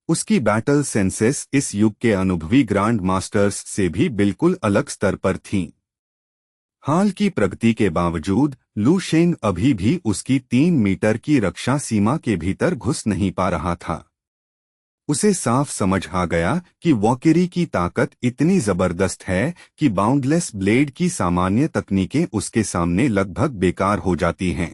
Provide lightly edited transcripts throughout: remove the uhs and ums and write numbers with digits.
उसकी battle senses इस युग के अनुभवी ग्रैंड मास्टर्स से भी बिल्कुल अलग स्तर पर थीं। हाल की प्रगति के बावजूद लू शेंग अभी भी उसकी 3 मीटर की रक्षा सीमा के भीतर घुस नहीं पा रहा था। उसे साफ समझ आ गया कि वॉकेरी की ताकत इतनी जबरदस्त है कि बाउंडलेस ब्लेड की सामान्य तकनीकें उसके सामने लगभग बेकार हो जाती हैं।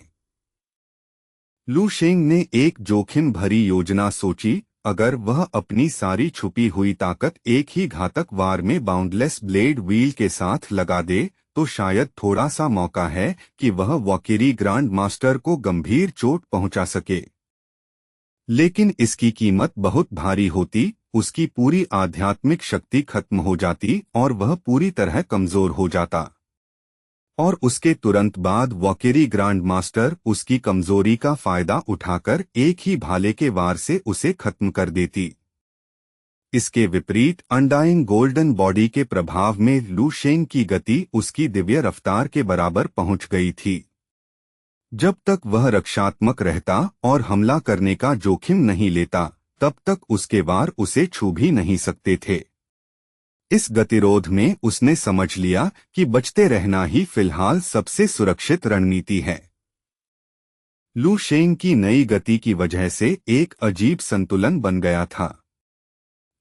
लू शेंग ने एक जोखिम भरी योजना सोची। अगर वह अपनी सारी छुपी हुई ताकत एक ही घातक वार में बाउंडलेस ब्लेड व्हील के साथ लगा दे तो शायद थोड़ा सा मौका है कि वह वॉकेरी ग्रैंड मास्टर को गंभीर चोट पहुंचा सके। लेकिन इसकी कीमत बहुत भारी होती। उसकी पूरी आध्यात्मिक शक्ति खत्म हो जाती और वह पूरी तरह कमजोर हो जाता। और उसके तुरंत बाद वॉकेरी ग्रैंड मास्टर उसकी कमजोरी का फायदा उठाकर एक ही भाले के वार से उसे खत्म कर देती। इसके विपरीत अनडाइंग गोल्डन बॉडी के प्रभाव में लू शेंग की गति उसकी दिव्य रफ्तार के बराबर पहुंच गई थी। जब तक वह रक्षात्मक रहता और हमला करने का जोखिम नहीं लेता तब तक उसके वार उसे छू भी नहीं सकते थे। इस गतिरोध में उसने समझ लिया कि बचते रहना ही फिलहाल सबसे सुरक्षित रणनीति है। लू शेंग की नई गति की वजह से एक अजीब संतुलन बन गया था।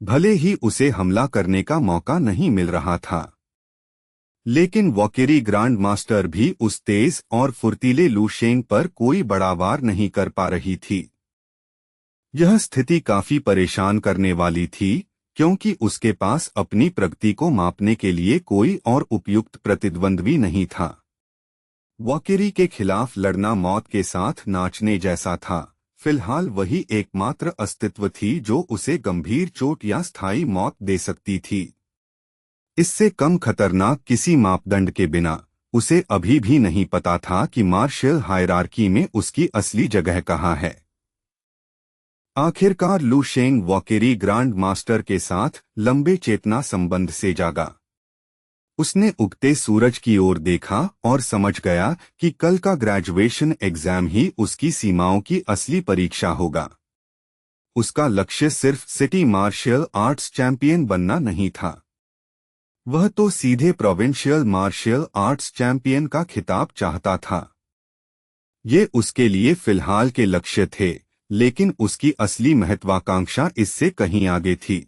भले ही उसे हमला करने का मौका नहीं मिल रहा था, लेकिन वॉकेरी ग्रैंड मास्टर भी उस तेज और फुर्तीले लू शेंग पर कोई बड़ा वार नहीं कर पा रही थी। यह स्थिति काफी परेशान करने वाली थी, क्योंकि उसके पास अपनी प्रगति को मापने के लिए कोई और उपयुक्त प्रतिद्वंद्वी नहीं था। वॉकेरी के खिलाफ लड़ना मौत के साथ नाचने जैसा था। फिलहाल वही एकमात्र अस्तित्व थी जो उसे गंभीर चोट या स्थायी मौत दे सकती थी। इससे कम खतरनाक किसी मापदंड के बिना उसे अभी भी नहीं पता था कि मार्शल हायरार्की में उसकी असली जगह कहाँ है। आखिरकार लू शेंग वॉकेरी ग्रैंड मास्टर के साथ लंबे चेतना संबंध से जागा। उसने उगते सूरज की ओर देखा और समझ गया कि कल का ग्रेजुएशन एग्जाम ही उसकी सीमाओं की असली परीक्षा होगा। उसका लक्ष्य सिर्फ सिटी मार्शल आर्ट्स चैंपियन बनना नहीं था, वह तो सीधे प्रोविंशियल मार्शल आर्ट्स चैंपियन का खिताब चाहता था। ये उसके लिए फिलहाल के लक्ष्य थे, लेकिन उसकी असली महत्वाकांक्षा इससे कहीं आगे थी।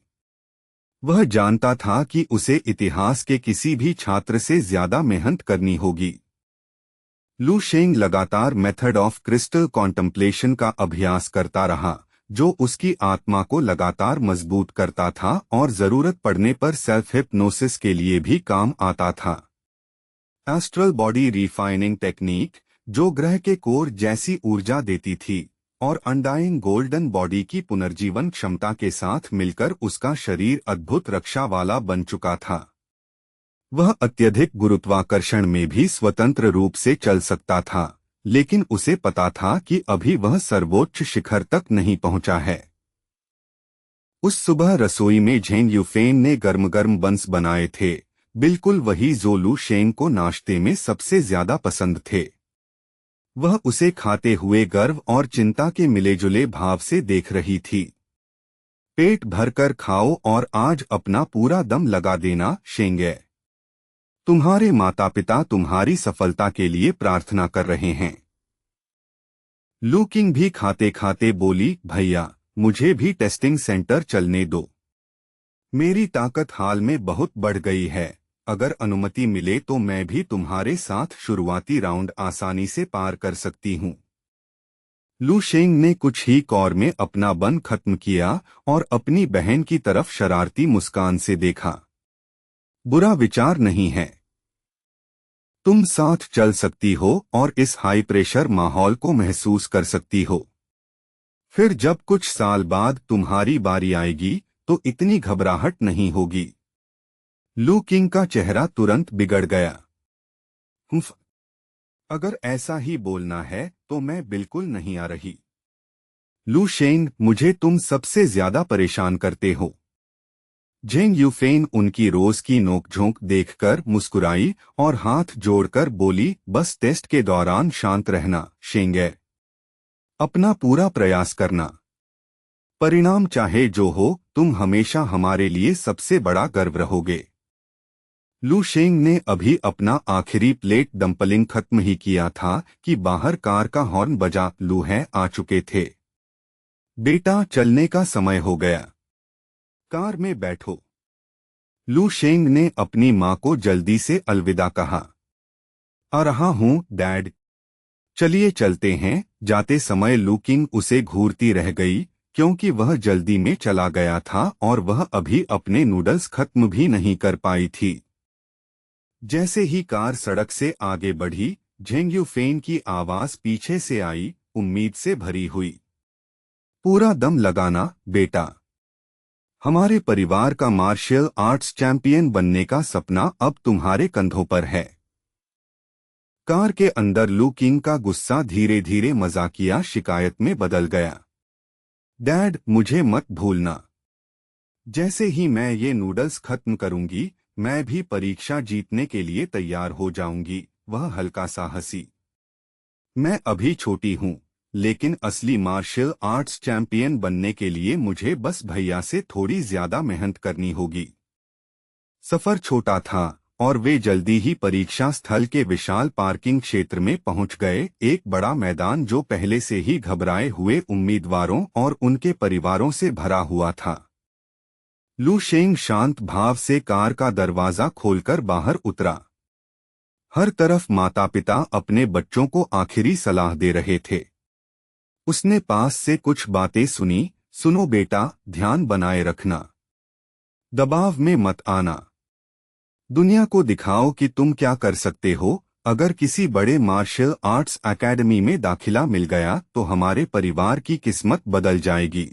वह जानता था कि उसे इतिहास के किसी भी छात्र से ज्यादा मेहनत करनी होगी। लू शेंग लगातार मेथड ऑफ क्रिस्टल कॉन्टेम्पलेशन का अभ्यास करता रहा, जो उसकी आत्मा को लगातार मजबूत करता था और जरूरत पड़ने पर सेल्फ हिप्नोसिस के लिए भी काम आता था। एस्ट्रल बॉडी रिफाइनिंग टेक्निक, जो ग्रह के कोर जैसी ऊर्जा देती थी, और अनडाइंग गोल्डन बॉडी की पुनर्जीवन क्षमता के साथ मिलकर उसका शरीर अद्भुत रक्षा वाला बन चुका था। वह अत्यधिक गुरुत्वाकर्षण में भी स्वतंत्र रूप से चल सकता था, लेकिन उसे पता था कि अभी वह सर्वोच्च शिखर तक नहीं पहुंचा है। उस सुबह रसोई में झेंग यूफेन ने गर्म गर्म बंस बनाए थे, बिल्कुल वही जो लू शेंग को नाश्ते में सबसे ज्यादा पसंद थे। वह उसे खाते हुए गर्व और चिंता के मिलेजुले भाव से देख रही थी। पेट भरकर खाओ और आज अपना पूरा दम लगा देना, शेंगे। तुम्हारे माता पिता तुम्हारी सफलता के लिए प्रार्थना कर रहे हैं। लू किंग भी खाते खाते बोली, भैया मुझे भी टेस्टिंग सेंटर चलने दो। मेरी ताकत हाल में बहुत बढ़ गई है। अगर अनुमति मिले तो मैं भी तुम्हारे साथ शुरुआती राउंड आसानी से पार कर सकती हूँ। लू शेंग ने कुछ ही कौर में अपना बन खत्म किया और अपनी बहन की तरफ शरारती मुस्कान से देखा। बुरा विचार नहीं है। तुम साथ चल सकती हो और इस हाई प्रेशर माहौल को महसूस कर सकती हो। फिर जब कुछ साल बाद तुम्हारी बारी आएगी तो इतनी घबराहट नहीं होगी। लू किंग का चेहरा तुरंत बिगड़ गया। अगर ऐसा ही बोलना है तो मैं बिल्कुल नहीं आ रही। लू शेंग, मुझे तुम सबसे ज्यादा परेशान करते हो। झेंग यूफेन उनकी रोज की नोकझोंक देखकर मुस्कुराई और हाथ जोड़कर बोली, बस टेस्ट के दौरान शांत रहना, शेंगे। अपना पूरा प्रयास करना। परिणाम चाहे जो हो, तुम हमेशा हमारे लिए सबसे बड़ा गर्व रहोगे। लू शेंग ने अभी अपना आखिरी प्लेट डंपलिंग खत्म ही किया था कि बाहर कार का हॉर्न बजा। लू है आ चुके थे। बेटा, चलने का समय हो गया। कार में बैठो। लू शेंग ने अपनी मां को जल्दी से अलविदा कहा। आ रहा हूं डैड। चलिए चलते हैं। जाते समय लू किंग उसे घूरती रह गई, क्योंकि वह जल्दी में चला गया था और वह अभी अपने नूडल्स खत्म भी नहीं कर पाई थी। जैसे ही कार सड़क से आगे बढ़ी, झेंग यूफेन की आवाज पीछे से आई, उम्मीद से भरी हुई। पूरा दम लगाना बेटा। हमारे परिवार का मार्शल आर्ट्स चैंपियन बनने का सपना अब तुम्हारे कंधों पर है। कार के अंदर लू किंग का गुस्सा धीरे धीरे मजाकिया शिकायत में बदल गया। डैड, मुझे मत भूलना। जैसे ही मैं ये नूडल्स खत्म करूंगी, मैं भी परीक्षा जीतने के लिए तैयार हो जाऊंगी। वह हल्का सा हंसी। मैं अभी छोटी हूँ, लेकिन असली मार्शल आर्ट्स चैंपियन बनने के लिए मुझे बस भैया से थोड़ी ज्यादा मेहनत करनी होगी। सफर छोटा था और वे जल्दी ही परीक्षा स्थल के विशाल पार्किंग क्षेत्र में पहुंच गए। एक बड़ा मैदान जो पहले से ही घबराए हुए उम्मीदवारों और उनके परिवारों से भरा हुआ था। लू शेंग शांत भाव से कार का दरवाजा खोलकर बाहर उतरा। हर तरफ माता पिता अपने बच्चों को आखिरी सलाह दे रहे थे। उसने पास से कुछ बातें सुनी। सुनो बेटा, ध्यान बनाए रखना। दबाव में मत आना। दुनिया को दिखाओ कि तुम क्या कर सकते हो। अगर किसी बड़े मार्शल आर्ट्स एकेडमी में दाखिला मिल गया तो हमारे परिवार की किस्मत बदल जाएगी।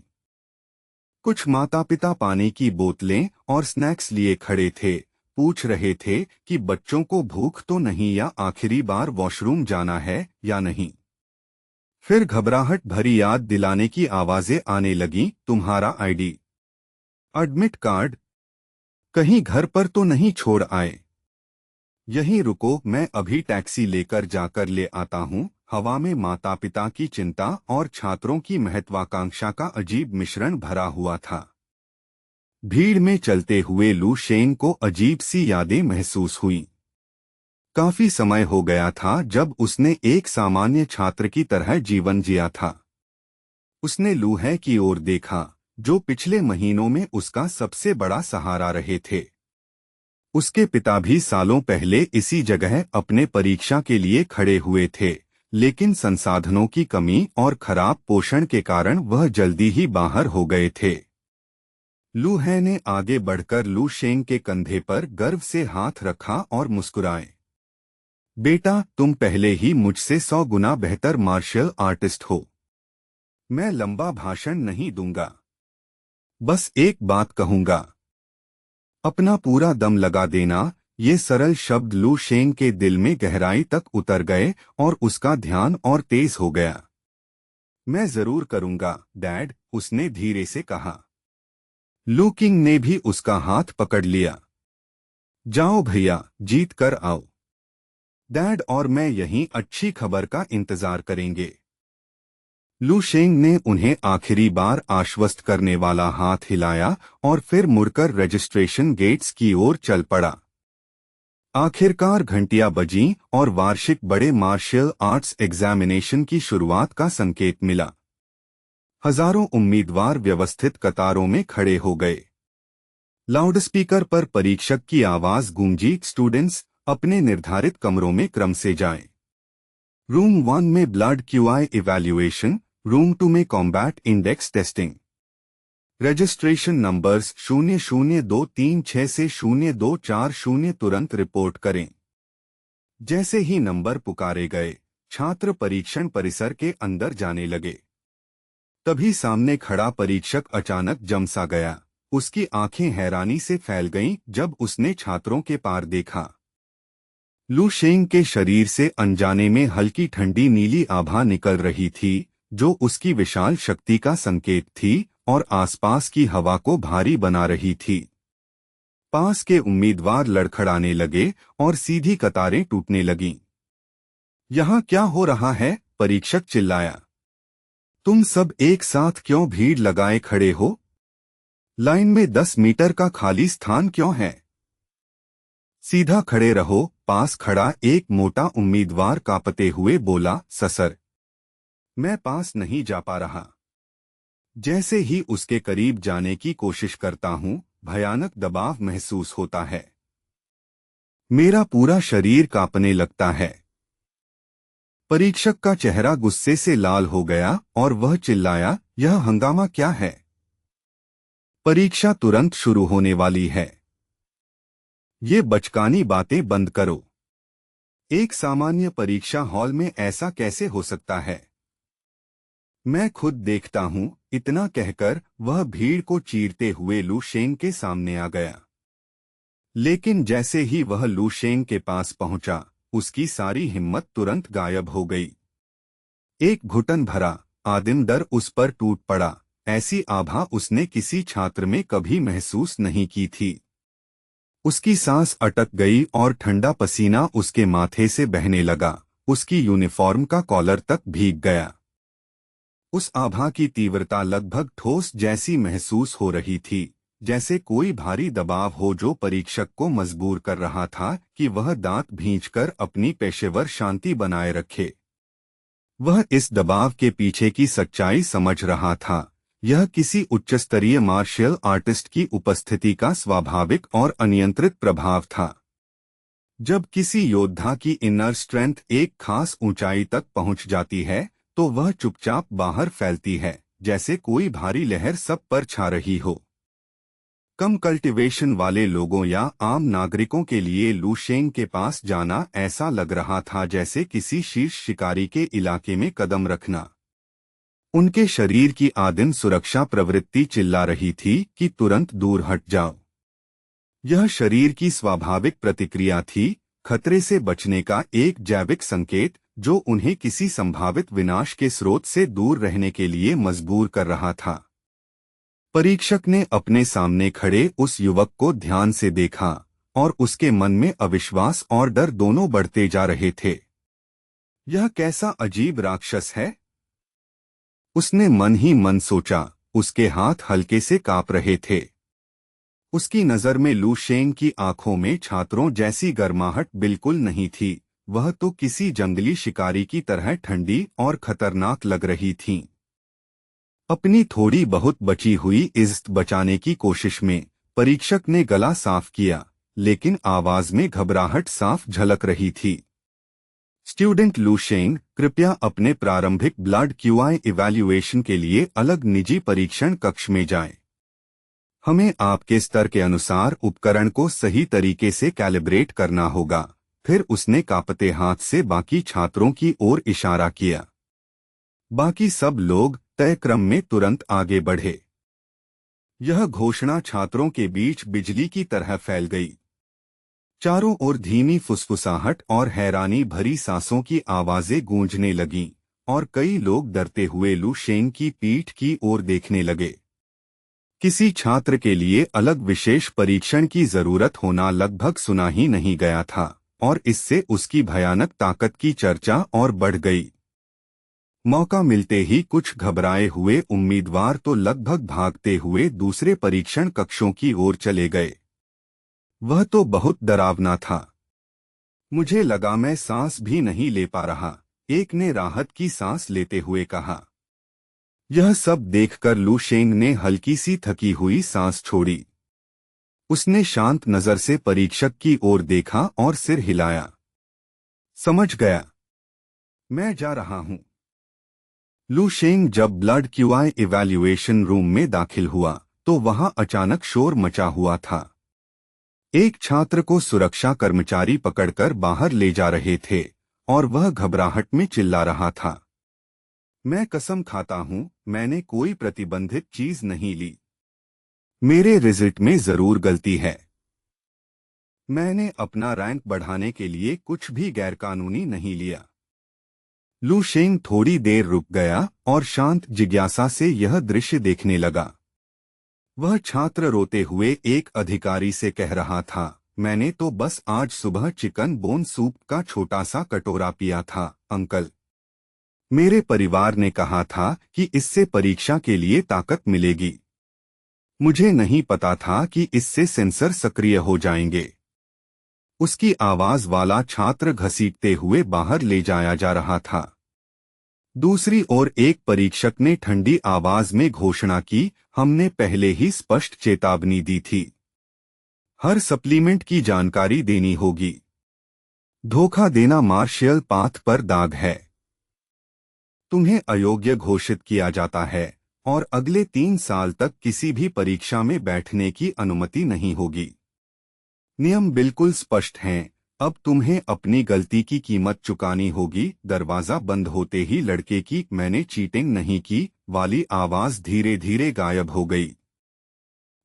कुछ माता पिता पानी की बोतलें और स्नैक्स लिए खड़े थे, पूछ रहे थे कि बच्चों को भूख तो नहीं या आखिरी बार वॉशरूम जाना है या नहीं। फिर घबराहट भरी याद दिलाने की आवाजें आने लगीं। तुम्हारा आईडी, एडमिट कार्ड, कहीं घर पर तो नहीं छोड़ आए। यहीं रुको, मैं अभी टैक्सी लेकर जाकर ले आता हूँ। हवा में माता पिता की चिंता और छात्रों की महत्वाकांक्षा का अजीब मिश्रण भरा हुआ था। भीड़ में चलते हुए लू शेंग को अजीब सी यादें महसूस हुई। काफी समय हो गया था जब उसने एक सामान्य छात्र की तरह जीवन जिया था। उसने लूहे की ओर देखा, जो पिछले महीनों में उसका सबसे बड़ा सहारा रहे थे। उसके पिता भी सालों पहले इसी जगह अपने परीक्षा के लिए खड़े हुए थे, लेकिन संसाधनों की कमी और खराब पोषण के कारण वह जल्दी ही बाहर हो गए थे। लूहे ने आगे बढ़कर लू शेंग के कंधे पर गर्व से हाथ रखा और मुस्कुराए। बेटा, तुम पहले ही मुझसे 100 गुना बेहतर मार्शल आर्टिस्ट हो। मैं लंबा भाषण नहीं दूंगा, बस एक बात कहूंगा, अपना पूरा दम लगा देना। ये सरल शब्द लू शेंग के दिल में गहराई तक उतर गए और उसका ध्यान और तेज हो गया। मैं जरूर करूंगा डैड, उसने धीरे से कहा। लू किंग ने भी उसका हाथ पकड़ लिया। जाओ भैया, जीत कर आओ। डैड और मैं यहीं अच्छी खबर का इंतजार करेंगे। लू शेंग ने उन्हें आखिरी बार आश्वस्त करने वाला हाथ हिलाया और फिर मुड़कर रजिस्ट्रेशन गेट्स की ओर चल पड़ा। आखिरकार घंटियां बजीं और वार्षिक बड़े मार्शल आर्ट्स एग्जामिनेशन की शुरुआत का संकेत मिला। हजारों उम्मीदवार व्यवस्थित कतारों में खड़े हो गए। लाउडस्पीकर पर परीक्षक की आवाज गूंजी, स्टूडेंट्स अपने निर्धारित कमरों में क्रम से जाएं। रूम 1 में ब्लड क्यूआई इवैल्यूएशन, रूम 2 में combat index testing. Registration numbers 00236 से 0240 तुरंत रिपोर्ट करें। जैसे ही नंबर पुकारे गए, छात्र परीक्षण परिसर के अंदर जाने लगे। तभी सामने खड़ा परीक्षक अचानक जमसा गया। उसकी आंखें हैरानी से फैल गईं जब उसने छात्रों के पार देखा। लू शेंग के शरीर से अनजाने में हल्की ठंडी नीली आभा निकल रही थी, जो उसकी विशाल शक्ति का संकेत थी और आसपास की हवा को भारी बना रही थी। पास के उम्मीदवार लड़खड़ाने लगे और सीधी कतारें टूटने लगीं। यहाँ क्या हो रहा है? परीक्षक चिल्लाया। तुम सब एक साथ क्यों भीड़ लगाए खड़े हो? लाइन में 10 मीटर का खाली स्थान क्यों है? सीधा खड़े रहो। पास खड़ा एक मोटा उम्मीदवार कांपते हुए बोला, सर, मैं पास नहीं जा पा रहा। जैसे ही उसके करीब जाने की कोशिश करता हूं, भयानक दबाव महसूस होता है। मेरा पूरा शरीर कांपने लगता है। परीक्षक का चेहरा गुस्से से लाल हो गया और वह चिल्लाया, यह हंगामा क्या है? परीक्षा तुरंत शुरू होने वाली है। ये बचकानी बातें बंद करो। एक सामान्य परीक्षा हॉल में ऐसा कैसे हो सकता है? मैं खुद देखता हूं। इतना कहकर वह भीड़ को चीरते हुए लू शेंग के सामने आ गया। लेकिन जैसे ही वह लू शेंग के पास पहुंचा, उसकी सारी हिम्मत तुरंत गायब हो गई। एक घुटन भरा आदिम डर उस पर टूट पड़ा। ऐसी आभा उसने किसी छात्र में कभी महसूस नहीं की थी। उसकी सांस अटक गई और ठंडा पसीना उसके माथे से बहने लगा। उसकी यूनिफॉर्म का कॉलर तक भीग गया। उस आभा की तीव्रता लगभग ठोस जैसी महसूस हो रही थी, जैसे कोई भारी दबाव हो जो परीक्षक को मजबूर कर रहा था कि वह दांत भींचकर अपनी पेशेवर शांति बनाए रखे। वह इस दबाव के पीछे की सच्चाई समझ रहा था। यह किसी उच्चस्तरीय मार्शल आर्टिस्ट की उपस्थिति का स्वाभाविक और अनियंत्रित प्रभाव था। जब किसी योद्धा की इनर स्ट्रेंथ एक खास ऊंचाई तक पहुंच जाती है, तो वह चुपचाप बाहर फैलती है, जैसे कोई भारी लहर सब पर छा रही हो। कम कल्टीवेशन वाले लोगों या आम नागरिकों के लिए लू शेंग के पास जाना ऐसा लग रहा था जैसे किसी शीर्ष शिकारी के इलाके में कदम रखना। उनके शरीर की आदिम सुरक्षा प्रवृत्ति चिल्ला रही थी कि तुरंत दूर हट जाओ। यह शरीर की स्वाभाविक प्रतिक्रिया थी, खतरे से बचने का एक जैविक संकेत जो उन्हें किसी संभावित विनाश के स्रोत से दूर रहने के लिए मजबूर कर रहा था। परीक्षक ने अपने सामने खड़े उस युवक को ध्यान से देखा और उसके मन में अविश्वास और डर दोनों बढ़ते जा रहे थे। यह कैसा अजीब राक्षस है? उसने मन ही मन सोचा। उसके हाथ हल्के से कांप रहे थे। उसकी नजर में लू शेंग की आंखों में छात्रों जैसी गर्माहट बिल्कुल नहीं थी। वह तो किसी जंगली शिकारी की तरह ठंडी और खतरनाक लग रही थीं। अपनी थोड़ी बहुत बची हुई इज्जत बचाने की कोशिश में परीक्षक ने गला साफ किया, लेकिन आवाज में घबराहट साफ झलक रही थी। स्टूडेंट लू शेंग, कृपया अपने प्रारंभिक ब्लड क्यूआई इवैल्यूएशन के लिए अलग निजी परीक्षण कक्ष में जाएं। हमें आपके स्तर के अनुसार उपकरण को सही तरीके से कैलिब्रेट करना होगा। फिर उसने कांपते हाथ से बाकी छात्रों की ओर इशारा किया। बाकी सब लोग तय क्रम में तुरंत आगे बढ़े। यह घोषणा छात्रों के बीच बिजली की तरह फैल गई। चारों ओर धीमी फुसफुसाहट और हैरानी भरी सांसों की आवाजें गूंजने लगीं और कई लोग डरते हुए लू शेंग की पीठ की ओर देखने लगे। किसी छात्र के लिए अलग विशेष परीक्षण की जरूरत होना लगभग सुना ही नहीं गया था और इससे उसकी भयानक ताकत की चर्चा और बढ़ गई। मौका मिलते ही कुछ घबराए हुए उम्मीदवार तो लगभग भागते हुए दूसरे परीक्षण कक्षों की ओर चले गए। वह तो बहुत डरावना था। मुझे लगा मैं सांस भी नहीं ले पा रहा, एक ने राहत की सांस लेते हुए कहा। यह सब देखकर लू शेंग ने हल्की सी थकी हुई सांस छोड़ी। उसने शांत नजर से परीक्षक की ओर देखा और सिर हिलाया। समझ गया, मैं जा रहा हूं। लू शेंग जब ब्लड क्यूआई इवैल्यूएशन रूम में दाखिल हुआ तो वहां अचानक शोर मचा हुआ था। एक छात्र को सुरक्षा कर्मचारी पकड़कर बाहर ले जा रहे थे और वह घबराहट में चिल्ला रहा था। मैं कसम खाता हूं, मैंने कोई प्रतिबंधित चीज नहीं ली। मेरे रिजल्ट में जरूर गलती है। मैंने अपना रैंक बढ़ाने के लिए कुछ भी गैरकानूनी नहीं लिया। लू शेंग थोड़ी देर रुक गया और शांत जिज्ञासा से यह दृश्य देखने लगा। वह छात्र रोते हुए एक अधिकारी से कह रहा था, मैंने तो बस आज सुबह चिकन बोन सूप का छोटा सा कटोरा पिया था, अंकल। मेरे परिवार ने कहा था कि इससे परीक्षा के लिए ताकत मिलेगी। मुझे नहीं पता था कि इससे सेंसर सक्रिय हो जाएंगे। उसकी आवाज वाला छात्र घसीटते हुए बाहर ले जाया जा रहा था। दूसरी ओर एक परीक्षक ने ठंडी आवाज में घोषणा की, हमने पहले ही स्पष्ट चेतावनी दी थी। हर सप्लीमेंट की जानकारी देनी होगी। धोखा देना मार्शियल पाथ पर दाग है। तुम्हें अयोग्य घोषित किया जाता है और अगले 3 साल तक किसी भी परीक्षा में बैठने की अनुमति नहीं होगी। नियम बिल्कुल स्पष्ट हैं। अब तुम्हें अपनी गलती की कीमत चुकानी होगी। दरवाजा बंद होते ही लड़के की मैंने चीटिंग नहीं की वाली आवाज धीरे धीरे गायब हो गई।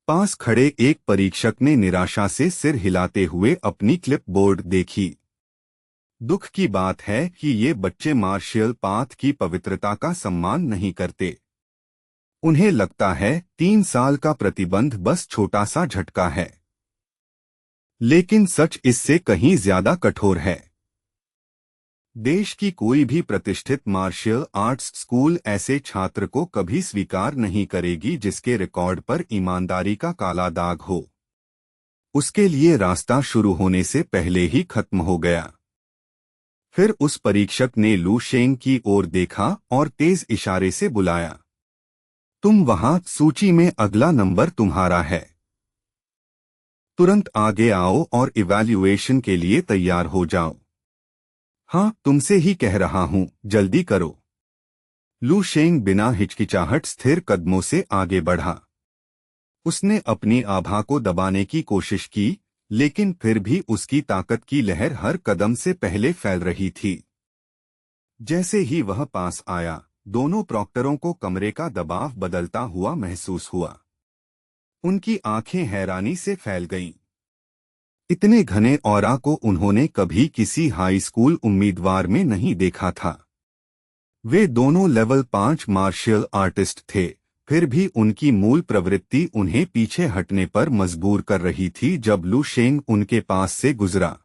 पास खड़े एक परीक्षक ने निराशा से सिर हिलाते हुए अपनी क्लिपबोर्ड देखी। दुख की बात है कि ये बच्चे मार्शियल पाथ की पवित्रता का सम्मान नहीं करते। उन्हें लगता है 3 साल का प्रतिबंध बस छोटा सा झटका है। लेकिन सच इससे कहीं ज्यादा कठोर है। देश की कोई भी प्रतिष्ठित मार्शियल आर्ट्स स्कूल ऐसे छात्र को कभी स्वीकार नहीं करेगी जिसके रिकॉर्ड पर ईमानदारी का काला दाग हो। उसके लिए रास्ता शुरू होने से पहले ही खत्म हो गया। फिर उस परीक्षक ने लू शेंग की ओर देखा और तेज इशारे से बुलाया, तुम वहां, सूची में अगला नंबर तुम्हारा है। तुरंत आगे आओ और इवैल्यूएशन के लिए तैयार हो जाओ। हाँ, तुमसे ही कह रहा हूं, जल्दी करो। लू शेंग बिना हिचकिचाहट स्थिर कदमों से आगे बढ़ा। उसने अपनी आभा को दबाने की कोशिश की, लेकिन फिर भी उसकी ताकत की लहर हर कदम से पहले फैल रही थी। जैसे ही वह पास आया, दोनों प्रॉक्टरों को कमरे का दबाव बदलता हुआ महसूस हुआ। उनकी आंखें हैरानी से फैल गईं। इतने घने ऑरा को उन्होंने कभी किसी हाई स्कूल उम्मीदवार में नहीं देखा था। वे दोनों लेवल 5 मार्शियल आर्टिस्ट थे, फिर भी उनकी मूल प्रवृत्ति उन्हें पीछे हटने पर मजबूर कर रही थी। जब लू शेंग उनके पास से गुजरा,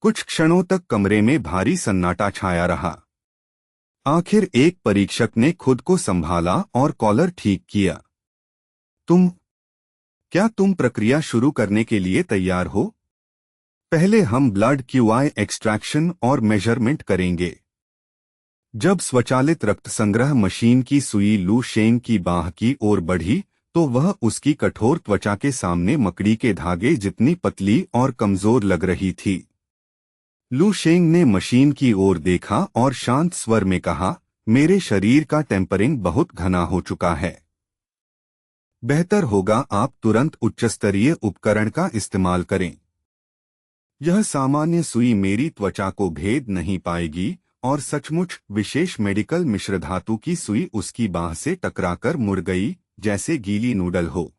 कुछ क्षणों तक कमरे में भारी सन्नाटा छाया रहा। आखिर एक परीक्षक ने खुद को संभाला और कॉलर ठीक किया। क्या तुम प्रक्रिया शुरू करने के लिए तैयार हो? पहले हम ब्लड क्यूआई एक्सट्रैक्शन और मेजरमेंट करेंगे। जब स्वचालित रक्त संग्रह मशीन की सुई लू शेंग की बाह की ओर बढ़ी, तो वह उसकी कठोर त्वचा के सामने मकड़ी के धागे जितनी पतली और कमजोर लग रही थी। लू शेंग ने मशीन की ओर देखा और शांत स्वर में कहा, मेरे शरीर का टेम्परिंग बहुत घना हो चुका है। बेहतर होगा आप तुरंत उच्चस्तरीय उपकरण का इस्तेमाल करें। यह सामान्य सुई मेरी त्वचा को भेद नहीं पाएगी और सचमुच विशेष मेडिकल मिश्र धातु की सुई उसकी बाह से टकराकर मुड़ गई, जैसे गीली नूडल हो।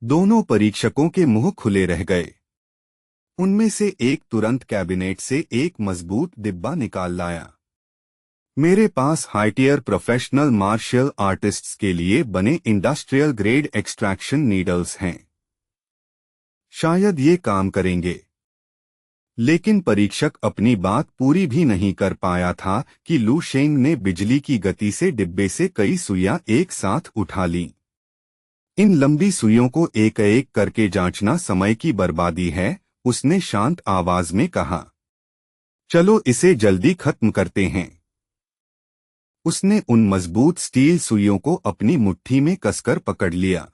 दोनों परीक्षकों के मुंह खुले रह गए। उनमें से एक तुरंत कैबिनेट से एक मजबूत डिब्बा निकाल लाया। मेरे पास हाईटियर प्रोफेशनल मार्शियल आर्टिस्ट्स के लिए बने इंडस्ट्रियल ग्रेड एक्सट्रैक्शन नीडल्स हैं। शायद ये काम करेंगे। लेकिन परीक्षक अपनी बात पूरी भी नहीं कर पाया था कि लू शेंग ने बिजली की गति से डिब्बे से कई सुइयां एक साथ उठा लीं। इन लंबी सुइयों को एक एक करके जांचना समय की बर्बादी है, उसने शांत आवाज में कहा। चलो इसे जल्दी खत्म करते हैं। उसने उन मजबूत स्टील सुइयों को अपनी मुट्ठी में कसकर पकड़ लिया।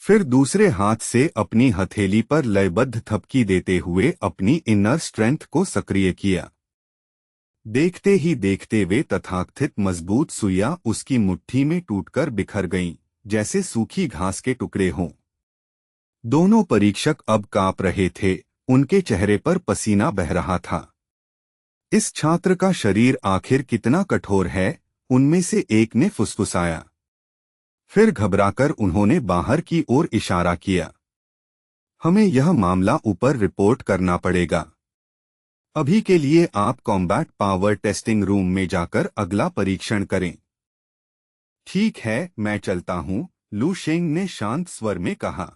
फिर दूसरे हाथ से अपनी हथेली पर लयबद्ध थपकी देते हुए अपनी इनर स्ट्रेंथ को सक्रिय किया। देखते ही देखते वे तथाकथित मजबूत सुइयां उसकी मुट्ठी में टूटकर बिखर गईं, जैसे सूखी घास के टुकड़े हों। दोनों परीक्षक अब कांप रहे थे, उनके चेहरे पर पसीना बह रहा था। इस छात्र का शरीर आखिर कितना कठोर है, उनमें से एक ने फुसफुसाया। फिर घबराकर उन्होंने बाहर की ओर इशारा किया। हमें यह मामला ऊपर रिपोर्ट करना पड़ेगा। अभी के लिए आप कॉम्बैट पावर टेस्टिंग रूम में जाकर अगला परीक्षण करें। ठीक है, मैं चलता हूं, लू शेंग ने शांत स्वर में कहा।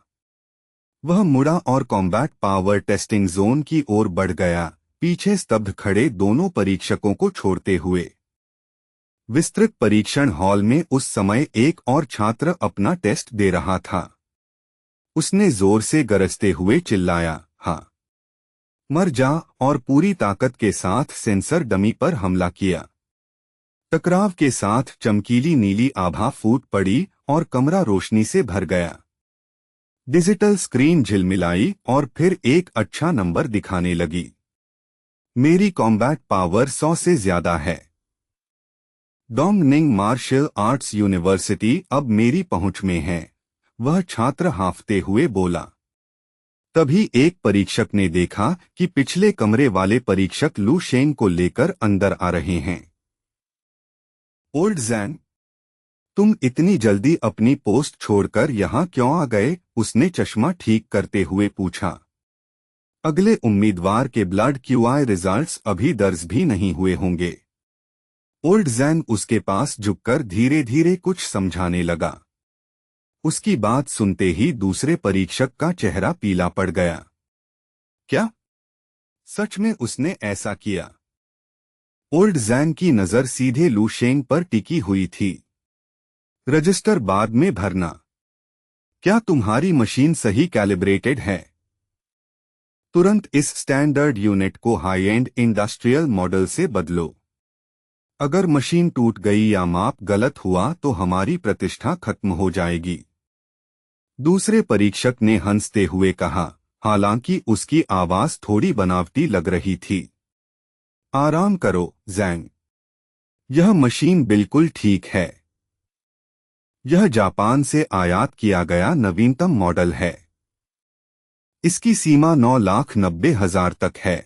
वह मुड़ा और कॉम्बैट पावर टेस्टिंग जोन की ओर बढ़ गया, पीछे स्तब्ध खड़े दोनों परीक्षकों को छोड़ते हुए। विस्तृत परीक्षण हॉल में उस समय एक और छात्र अपना टेस्ट दे रहा था। उसने जोर से गरजते हुए चिल्लाया, हाँ, मर जा, और पूरी ताकत के साथ सेंसर डमी पर हमला किया। टकराव के साथ चमकीली नीली आभा फूट पड़ी और कमरा रोशनी से भर गया। डिजिटल स्क्रीन झिलमिलाई और फिर एक अच्छा नंबर दिखाने लगी। मेरी कॉम्बैट पावर 100 से ज्यादा है। डोंगनिंग मार्शल आर्ट्स यूनिवर्सिटी अब मेरी पहुंच में है, वह छात्र हांफते हुए बोला। तभी एक परीक्षक ने देखा कि पिछले कमरे वाले परीक्षक लू शेंग को लेकर अंदर आ रहे हैं। ओल्ड जैन, तुम इतनी जल्दी अपनी पोस्ट छोड़कर यहाँ क्यों आ गए? उसने चश्मा ठीक करते हुए पूछा। अगले उम्मीदवार के ब्लड क्यूआई रिजल्ट्स अभी दर्ज भी नहीं हुए होंगे। ओल्ड जैन उसके पास झुककर धीरे धीरे कुछ समझाने लगा। उसकी बात सुनते ही दूसरे परीक्षक का चेहरा पीला पड़ गया। क्या सच में उसने ऐसा किया? ओल्ड जैन की नजर सीधे लू शेंग पर टिकी हुई थी। रजिस्टर बाद में भरना। क्या तुम्हारी मशीन सही कैलिब्रेटेड है? तुरंत इस स्टैंडर्ड यूनिट को हाई एंड इंडस्ट्रियल मॉडल से बदलो। अगर मशीन टूट गई या माप गलत हुआ तो हमारी प्रतिष्ठा खत्म हो जाएगी। दूसरे परीक्षक ने हंसते हुए कहा, हालांकि उसकी आवाज थोड़ी बनावटी लग रही थी। आराम करो जैंग, यह मशीन बिल्कुल ठीक है। यह जापान से आयात किया गया नवीनतम मॉडल है। इसकी सीमा 9,90,000 तक है।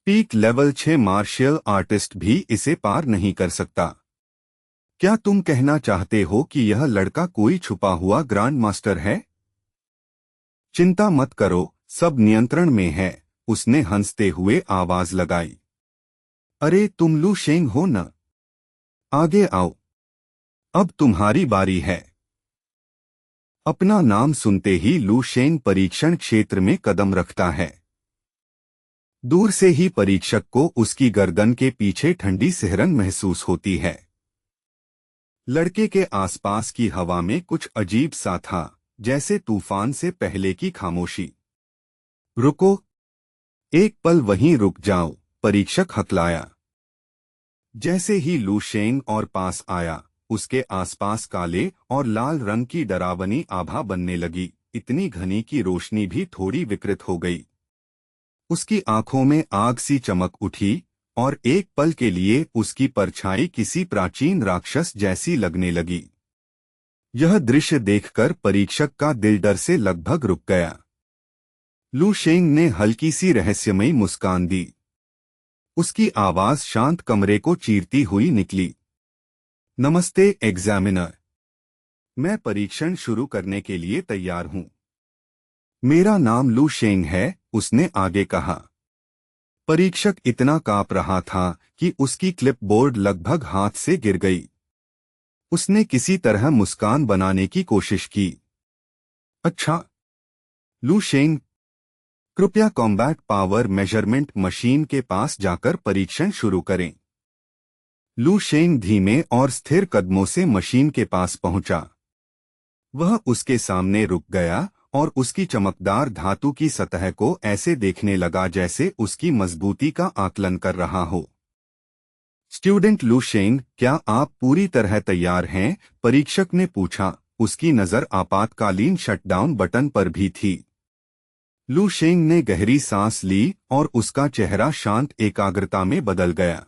पीक लेवल 6 मार्शल आर्टिस्ट भी इसे पार नहीं कर सकता। क्या तुम कहना चाहते हो कि यह लड़का कोई छुपा हुआ ग्रैंड मास्टर है? चिंता मत करो, सब नियंत्रण में है, उसने हंसते हुए आवाज लगाई। अरे तुम लू शेंग हो न? आगे आओ, अब तुम्हारी बारी है। अपना नाम सुनते ही लू शेंग परीक्षण क्षेत्र में कदम रखता है। दूर से ही परीक्षक को उसकी गर्दन के पीछे ठंडी सिहरन महसूस होती है। लड़के के आसपास की हवा में कुछ अजीब सा था, जैसे तूफान से पहले की खामोशी। रुको, एक पल वहीं रुक जाओ, परीक्षक हकलाया। जैसे ही लू शेंग और पास आया, उसके आसपास काले और लाल रंग की डरावनी आभा बनने लगी, इतनी घनी की रोशनी भी थोड़ी विकृत हो गई। उसकी आंखों में आग सी चमक उठी और एक पल के लिए उसकी परछाई किसी प्राचीन राक्षस जैसी लगने लगी। यह दृश्य देखकर परीक्षक का दिल डर से लगभग रुक गया। लू शेंग ने हल्की सी रहस्यमयी मुस्कान दी। उसकी आवाज शांत कमरे को चीरती हुई निकली। नमस्ते एग्जामिनर, मैं परीक्षण शुरू करने के लिए तैयार हूं। मेरा नाम लू शेंग है, उसने आगे कहा। परीक्षक इतना कांप रहा था कि उसकी क्लिपबोर्ड लगभग हाथ से गिर गई। उसने किसी तरह मुस्कान बनाने की कोशिश की। अच्छा, लू शेंग, कृपया कॉम्बैट पावर मेजरमेंट मशीन के पास जाकर परीक्षण शुरू करें। लू शेंग धीमे और स्थिर कदमों से मशीन के पास पहुंचा। वह उसके सामने रुक गया और उसकी चमकदार धातु की सतह को ऐसे देखने लगा जैसे उसकी मजबूती का आकलन कर रहा हो। स्टूडेंट लू शेंग, क्या आप पूरी तरह तैयार हैं? परीक्षक ने पूछा। उसकी नजर आपातकालीन शटडाउन बटन पर भी थी। लू शेंग ने गहरी सांस ली और उसका चेहरा शांत एकाग्रता में बदल गया।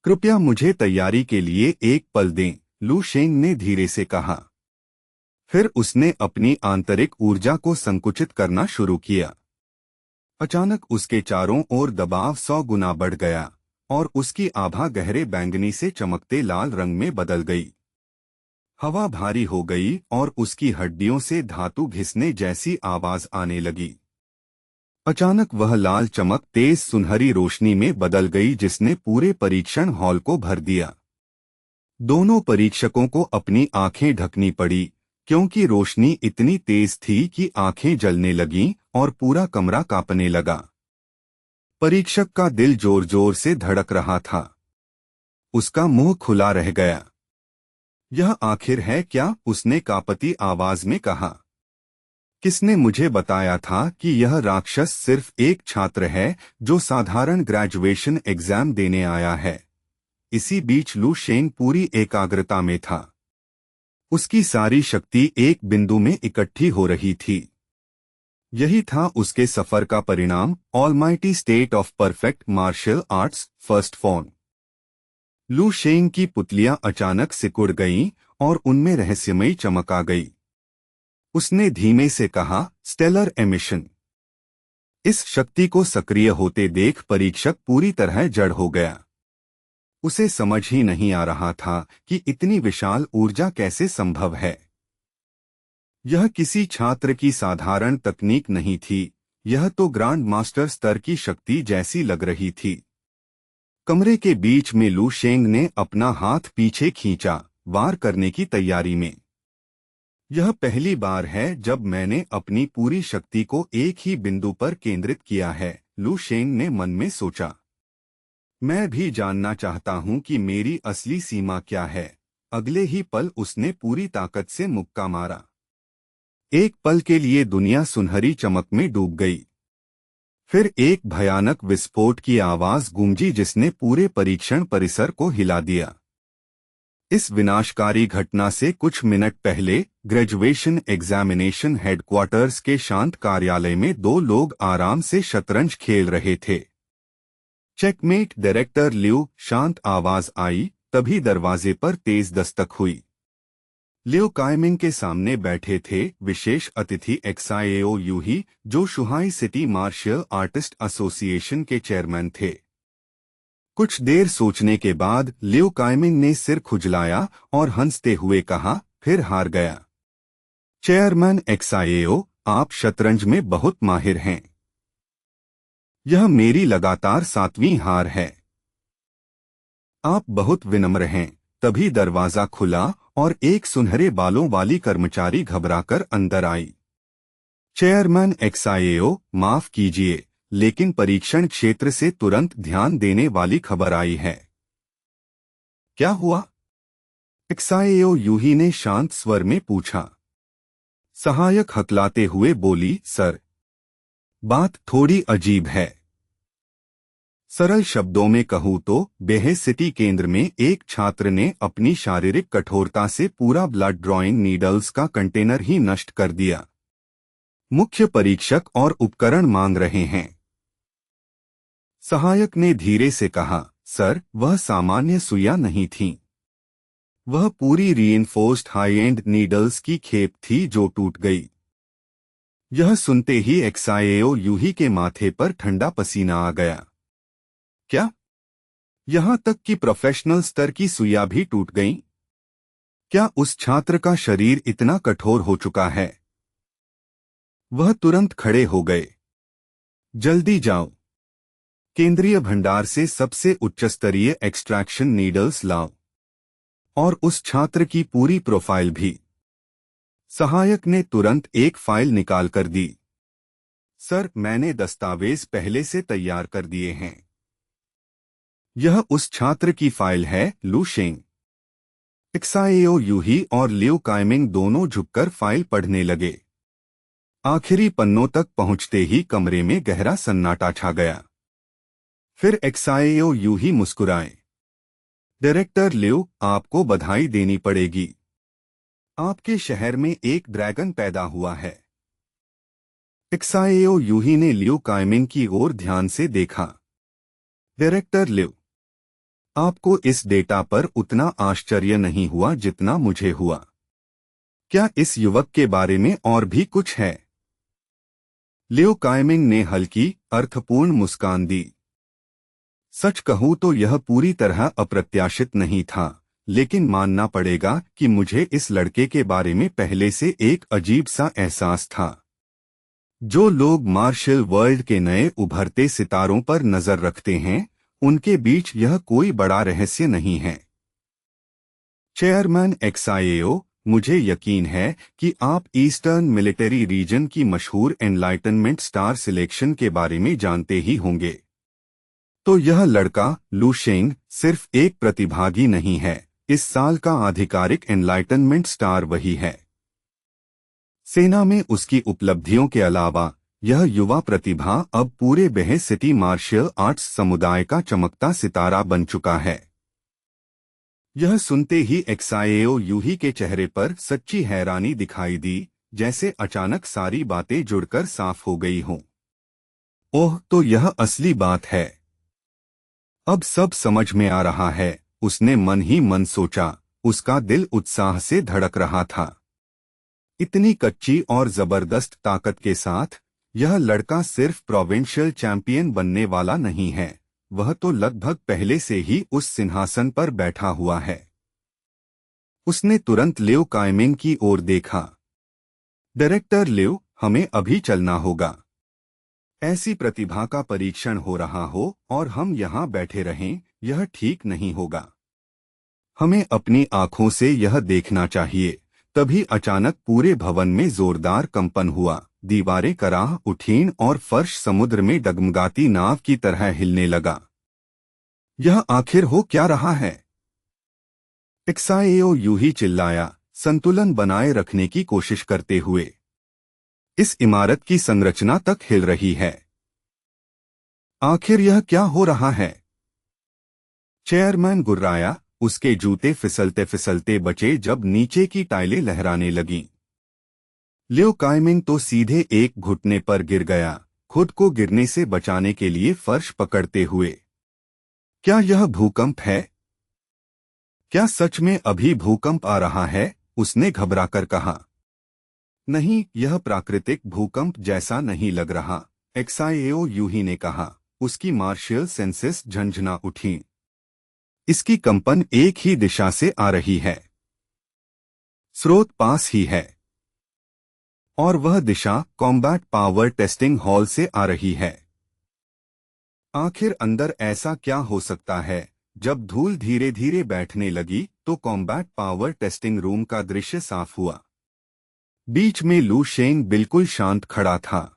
कृपया मुझे तैयारी के लिए एक पल दें, लू शेंग ने धीरे से कहा। फिर उसने अपनी आंतरिक ऊर्जा को संकुचित करना शुरू किया। अचानक उसके चारों ओर दबाव 100 गुना बढ़ गया और उसकी आभा गहरे बैंगनी से चमकते लाल रंग में बदल गई। हवा भारी हो गई और उसकी हड्डियों से धातु घिसने जैसी आवाज आने लगी। अचानक वह लाल चमक तेज सुनहरी रोशनी में बदल गई जिसने पूरे परीक्षण हॉल को भर दिया। दोनों परीक्षकों को अपनी आंखें ढकनी पड़ी क्योंकि रोशनी इतनी तेज थी कि आंखें जलने लगीं और पूरा कमरा कांपने लगा। परीक्षक का दिल जोर जोर से धड़क रहा था। उसका मुंह खुला रह गया। यह आखिर है क्या? उसने कांपती आवाज में कहा। किसने मुझे बताया था कि यह राक्षस सिर्फ एक छात्र है जो साधारण ग्रेजुएशन एग्जाम देने आया है? इसी बीच लू शेंग पूरी एकाग्रता में था। उसकी सारी शक्ति एक बिंदु में इकट्ठी हो रही थी। यही था उसके सफर का परिणाम, almighty state of perfect martial arts first form. Lu Sheng की पुतलियां अचानक सिकुड़ गईं और उनमें रहस्यमयी चमक आ गई। उसने धीमे से कहा, स्टेलर एमिशन। इस शक्ति को सक्रिय होते देख परीक्षक पूरी तरह जड़ हो गया। उसे समझ ही नहीं आ रहा था कि इतनी विशाल ऊर्जा कैसे संभव है। यह किसी छात्र की साधारण तकनीक नहीं थी, यह तो ग्रांड मास्टर स्तर की शक्ति जैसी लग रही थी। कमरे के बीच में लू शेंग ने अपना हाथ पीछे खींचा, वार करने की तैयारी में। यह पहली बार है जब मैंने अपनी पूरी शक्ति को एक ही बिंदु पर केंद्रित किया है, लू शेंग ने मन में सोचा। मैं भी जानना चाहता हूं कि मेरी असली सीमा क्या है। अगले ही पल उसने पूरी ताकत से मुक्का मारा। एक पल के लिए दुनिया सुनहरी चमक में डूब गई। फिर एक भयानक विस्फोट की आवाज गूंजी जिसने पूरे परीक्षण परिसर को हिला दिया। इस विनाशकारी घटना से कुछ मिनट पहले ग्रेजुएशन एग्जामिनेशन हेडक्वार्टर्स के शांत कार्यालय में दो लोग आराम से शतरंज खेल रहे थे। चेकमेट डायरेक्टर ल्यू, शांत आवाज आई, तभी दरवाजे पर तेज दस्तक हुई। ल्यू काइमिंग के सामने बैठे थे विशेष अतिथि एक्साएओ यूही, जो शुहाई सिटी मार्शल आर्टिस्ट एसोसिएशन के चेयरमैन थे। कुछ देर सोचने के बाद ल्यू काइमिंग ने सिर खुजलाया और हंसते हुए कहा, फिर हार गया। चेयरमैन एक्साएओ, आप शतरंज में बहुत माहिर हैं। यह मेरी लगातार 7वीं हार है। आप बहुत विनम्र हैं। तभी दरवाजा खुला और एक सुनहरे बालों वाली कर्मचारी घबराकर अंदर आई। चेयरमैन एक्साएओ, माफ कीजिए, लेकिन परीक्षण क्षेत्र से तुरंत ध्यान देने वाली खबर आई है। क्या हुआ? एक्साएओ यूही ने शांत स्वर में पूछा। सहायक हकलाते हुए बोली, सर, बात थोड़ी अजीब है। सरल शब्दों में कहूँ तो बेहे सिटी केंद्र में एक छात्र ने अपनी शारीरिक कठोरता से पूरा ब्लड ड्रॉइंग नीडल्स का कंटेनर ही नष्ट कर दिया। मुख्य परीक्षक और उपकरण मांग रहे हैं। सहायक ने धीरे से कहा, सर, वह सामान्य सुइयां नहीं थीं। वह पूरी रीइंफोर्स्ड हाई एंड नीडल्स की खेप थी जो टूट गई। यह सुनते ही एक्साएओ यूही के माथे पर ठंडा पसीना आ गया। क्या? यहां तक कि प्रोफेशनल स्तर की सुइयां भी टूट गईं? क्या उस छात्र का शरीर इतना कठोर हो चुका है? वह तुरंत खड़े हो गए। जल्दी जाओ, केंद्रीय भंडार से सबसे उच्चस्तरीय एक्सट्रैक्शन नीडल्स लाओ, और उस छात्र की पूरी प्रोफाइल भी। सहायक ने तुरंत एक फाइल निकाल कर दी। सर, मैंने दस्तावेज पहले से तैयार कर दिए हैं। यह उस छात्र की फाइल है, लू शेंग। एक्साएओ यूही और ल्यू काइमिंग दोनों झुककर फाइल पढ़ने लगे। आखिरी पन्नों तक पहुंचते ही कमरे में गहरा सन्नाटा छा गया। फिर एक्साएओ यूही मुस्कुराए। डायरेक्टर ल्यू, आपको बधाई देनी पड़ेगी। आपके शहर में एक ड्रैगन पैदा हुआ है। एक्साएओ यूही ने ल्यू काइमिंग की ओर ध्यान से देखा। डायरेक्टर ल्यू, आपको इस डेटा पर उतना आश्चर्य नहीं हुआ जितना मुझे हुआ। क्या इस युवक के बारे में और भी कुछ है? ल्यू काइमिंग ने हल्की, अर्थपूर्ण मुस्कान दी। सच कहूं तो यह पूरी तरह अप्रत्याशित नहीं था, लेकिन मानना पड़ेगा कि मुझे इस लड़के के बारे में पहले से एक अजीब सा एहसास था। जो लोग मार्शल वर्ल्ड के नए उभरते सितारों पर नजर रखते हैं, उनके बीच यह कोई बड़ा रहस्य नहीं है। चेयरमैन एक्साएओ, मुझे यकीन है कि आप ईस्टर्न मिलिट्री रीजन की मशहूर एनलाइटनमेंट स्टार सिलेक्शन के बारे में जानते ही होंगे। तो यह लड़का लू शेंग सिर्फ एक प्रतिभागी नहीं है, इस साल का आधिकारिक एनलाइटनमेंट स्टार वही है। सेना में उसकी उपलब्धियों के अलावा यह युवा प्रतिभा अब पूरे बेह सिटी मार्शल आर्ट्स समुदाय का चमकता सितारा बन चुका है। यह सुनते ही एक्साएओ यूही के चेहरे पर सच्ची हैरानी दिखाई दी, जैसे अचानक सारी बातें जुड़कर साफ हो गई हों। ओह, तो यह असली बात है। अब सब समझ में आ रहा है, उसने मन ही मन सोचा। उसका दिल उत्साह से धड़क रहा था। इतनी कच्ची और जबरदस्त ताकत के साथ यह लड़का सिर्फ प्रोविंशियल चैंपियन बनने वाला नहीं है, वह तो लगभग पहले से ही उस सिंहासन पर बैठा हुआ है। उसने तुरंत लियो काइमिंग की ओर देखा। डायरेक्टर लियो, हमें अभी चलना होगा। ऐसी प्रतिभा का परीक्षण हो रहा हो और हम यहाँ बैठे रहें, यह ठीक नहीं होगा। हमें अपनी आंखों से यह देखना चाहिए। तभी अचानक पूरे भवन में जोरदार कंपन हुआ, दीवारें कराह उठीं और फर्श समुद्र में डगमगाती नाव की तरह हिलने लगा। यह आखिर हो क्या रहा है? एक्साएओ यूही चिल्लाया, संतुलन बनाए रखने की कोशिश करते हुए। इस इमारत की संरचना तक हिल रही है। आखिर यह क्या हो रहा है? चेयरमैन गुर्राया, उसके जूते फिसलते फिसलते बचे जब नीचे की टाइलें लहराने लगीं। लियो काइमिंग तो सीधे एक घुटने पर गिर गया, खुद को गिरने से बचाने के लिए फर्श पकड़ते हुए। क्या यह भूकंप है? क्या सच में अभी भूकंप आ रहा है? उसने घबराकर कहा। नहीं, यह प्राकृतिक भूकंप जैसा नहीं लग रहा, एक्साएओ यूही ने कहा। उसकी मार्शियल सेंसेस झंझना उठीं। इसकी कंपन एक ही दिशा से आ रही है। स्रोत पास ही है। और वह दिशा कॉम्बैट पावर टेस्टिंग हॉल से आ रही है। आखिर अंदर ऐसा क्या हो सकता है? जब धूल धीरे धीरे बैठने लगी तो कॉम्बैट पावर टेस्टिंग रूम का दृश्य साफ हुआ। बीच में लू शेंग बिल्कुल शांत खड़ा था।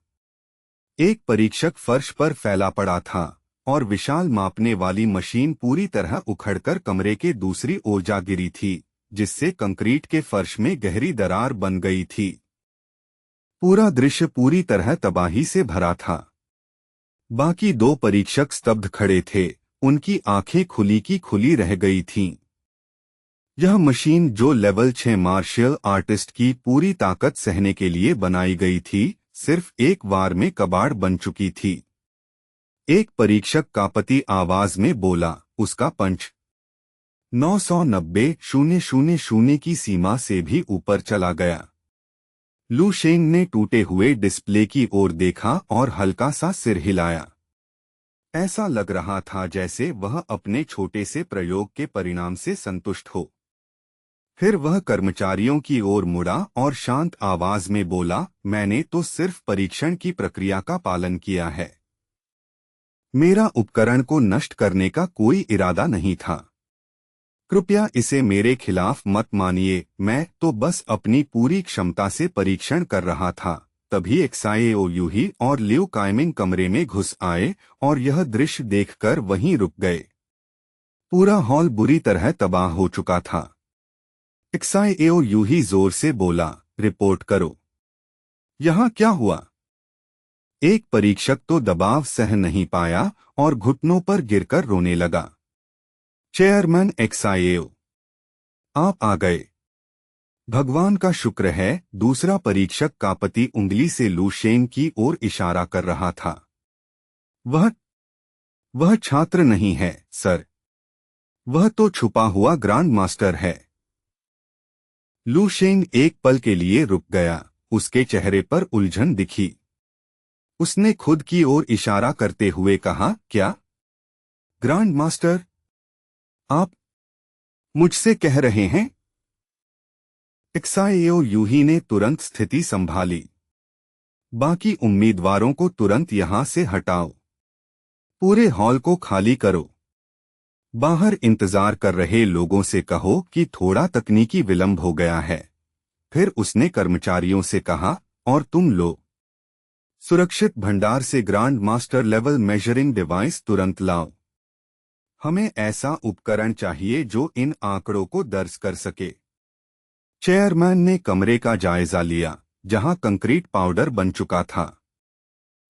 एक परीक्षक फर्श पर फैला पड़ा था और विशाल मापने वाली मशीन पूरी तरह उखड़कर कमरे के दूसरी ओर जा गिरी थी, जिससे कंक्रीट के फर्श में गहरी दरार बन गई थी। पूरा दृश्य पूरी तरह तबाही से भरा था। बाकी दो परीक्षक स्तब्ध खड़े थे, उनकी आंखें खुली की खुली रह गई थीं। यह मशीन जो लेवल 6 मार्शल आर्टिस्ट की पूरी ताकत सहने के लिए बनाई गई थी, सिर्फ एक वार में कबाड़ बन चुकी थी। एक परीक्षक कांपती आवाज में बोला, उसका पंच 990,000 की सीमा से भी ऊपर चला गया। लू शेंग ने टूटे हुए डिस्प्ले की ओर देखा और हल्का सा सिर हिलाया। ऐसा लग रहा था जैसे वह अपने छोटे से प्रयोग के परिणाम से संतुष्ट हो। फिर वह कर्मचारियों की ओर मुड़ा और शांत आवाज में बोला, मैंने तो सिर्फ परीक्षण की प्रक्रिया का पालन किया है। मेरा उपकरण को नष्ट करने का कोई इरादा नहीं था। कृपया इसे मेरे खिलाफ मत मानिए, मैं तो बस अपनी पूरी क्षमता से परीक्षण कर रहा था। तभी एक्साएओ यूही और लियो काइमिंग कमरे में घुस आए और यह दृश्य देखकर वहीं रुक गए। पूरा हॉल बुरी तरह तबाह हो चुका था। एक्साएओ यूही जोर से बोला, रिपोर्ट करो। यहाँ क्या हुआ? एक परीक्षक तो दबाव सह नहीं पाया और घुटनों पर गिरकर रोने लगा। चेयरमैन एक्साएओ, आप आ गए। भगवान का शुक्र है। दूसरा परीक्षक कांपती उंगली से लू शेंग की ओर इशारा कर रहा था। वह छात्र नहीं है, सर। वह तो छुपा हुआ ग्रांड मास्टर है। लू शेंग एक पल के लिए रुक गया, उसके चेहरे पर उलझन दिखी। उसने खुद की ओर इशारा करते हुए कहा, क्या? Grand master? आप मुझसे कह रहे हैं? एक्साएओ यूही ने तुरंत स्थिति संभाली। बाकी उम्मीदवारों को तुरंत यहां से हटाओ। पूरे हॉल को खाली करो। बाहर इंतजार कर रहे लोगों से कहो कि थोड़ा तकनीकी विलंब हो गया है। फिर उसने कर्मचारियों से कहा, और तुम लो, सुरक्षित भंडार से grand master level measuring device तुरंत लाओ। हमें ऐसा उपकरण चाहिए जो इन आंकड़ों को दर्ज कर सके। चेयरमैन ने कमरे का जायजा लिया जहां कंक्रीट पाउडर बन चुका था।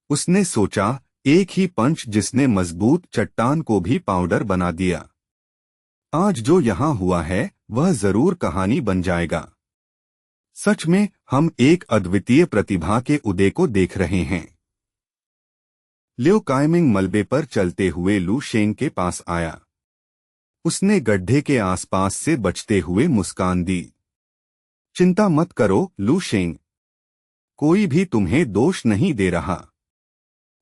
उसने सोचा, एक ही पंच जिसने मजबूत चट्टान को भी पाउडर बना दिया। आज जो यहां हुआ है वह जरूर कहानी बन जाएगा। सच में हम एक अद्वितीय प्रतिभा के उदय को देख रहे हैं। लियो काइमिंग मलबे पर चलते हुए लू शेंग के पास आया। उसने गड्ढे के आसपास से बचते हुए मुस्कान दी। चिंता मत करो लू शेंग, कोई भी तुम्हें दोष नहीं दे रहा,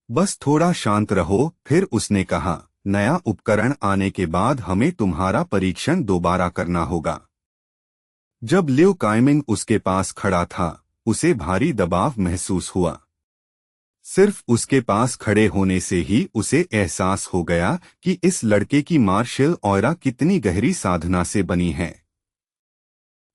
बस थोड़ा शांत रहो। फिर उसने कहा, नया उपकरण आने के बाद हमें तुम्हारा परीक्षण दोबारा करना होगा। जब लियो काइमिंग उसके पास खड़ा था उसे भारी दबाव महसूस हुआ। सिर्फ उसके पास खड़े होने से ही उसे एहसास हो गया कि इस लड़के की मार्शल ऑरा कितनी गहरी साधना से बनी है।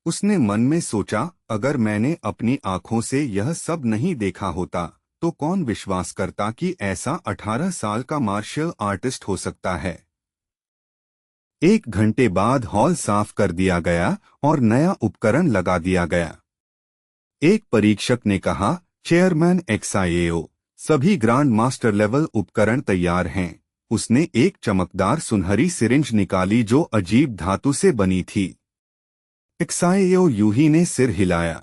उसने मन में सोचा, अगर मैंने अपनी आंखों से यह सब नहीं देखा होता तो कौन विश्वास करता कि ऐसा 18 साल का मार्शल आर्टिस्ट हो सकता है। 1 घंटे बाद हॉल साफ कर दिया गया और नया उपकरण लगा दिया गया। एक परीक्षक ने कहा, चेयरमैन XIAO, सभी ग्रांड मास्टर लेवल उपकरण तैयार हैं। उसने एक चमकदार सुनहरी सिरिंज निकाली जो अजीब धातु से बनी थी। XIAO यूही ने सिर हिलाया।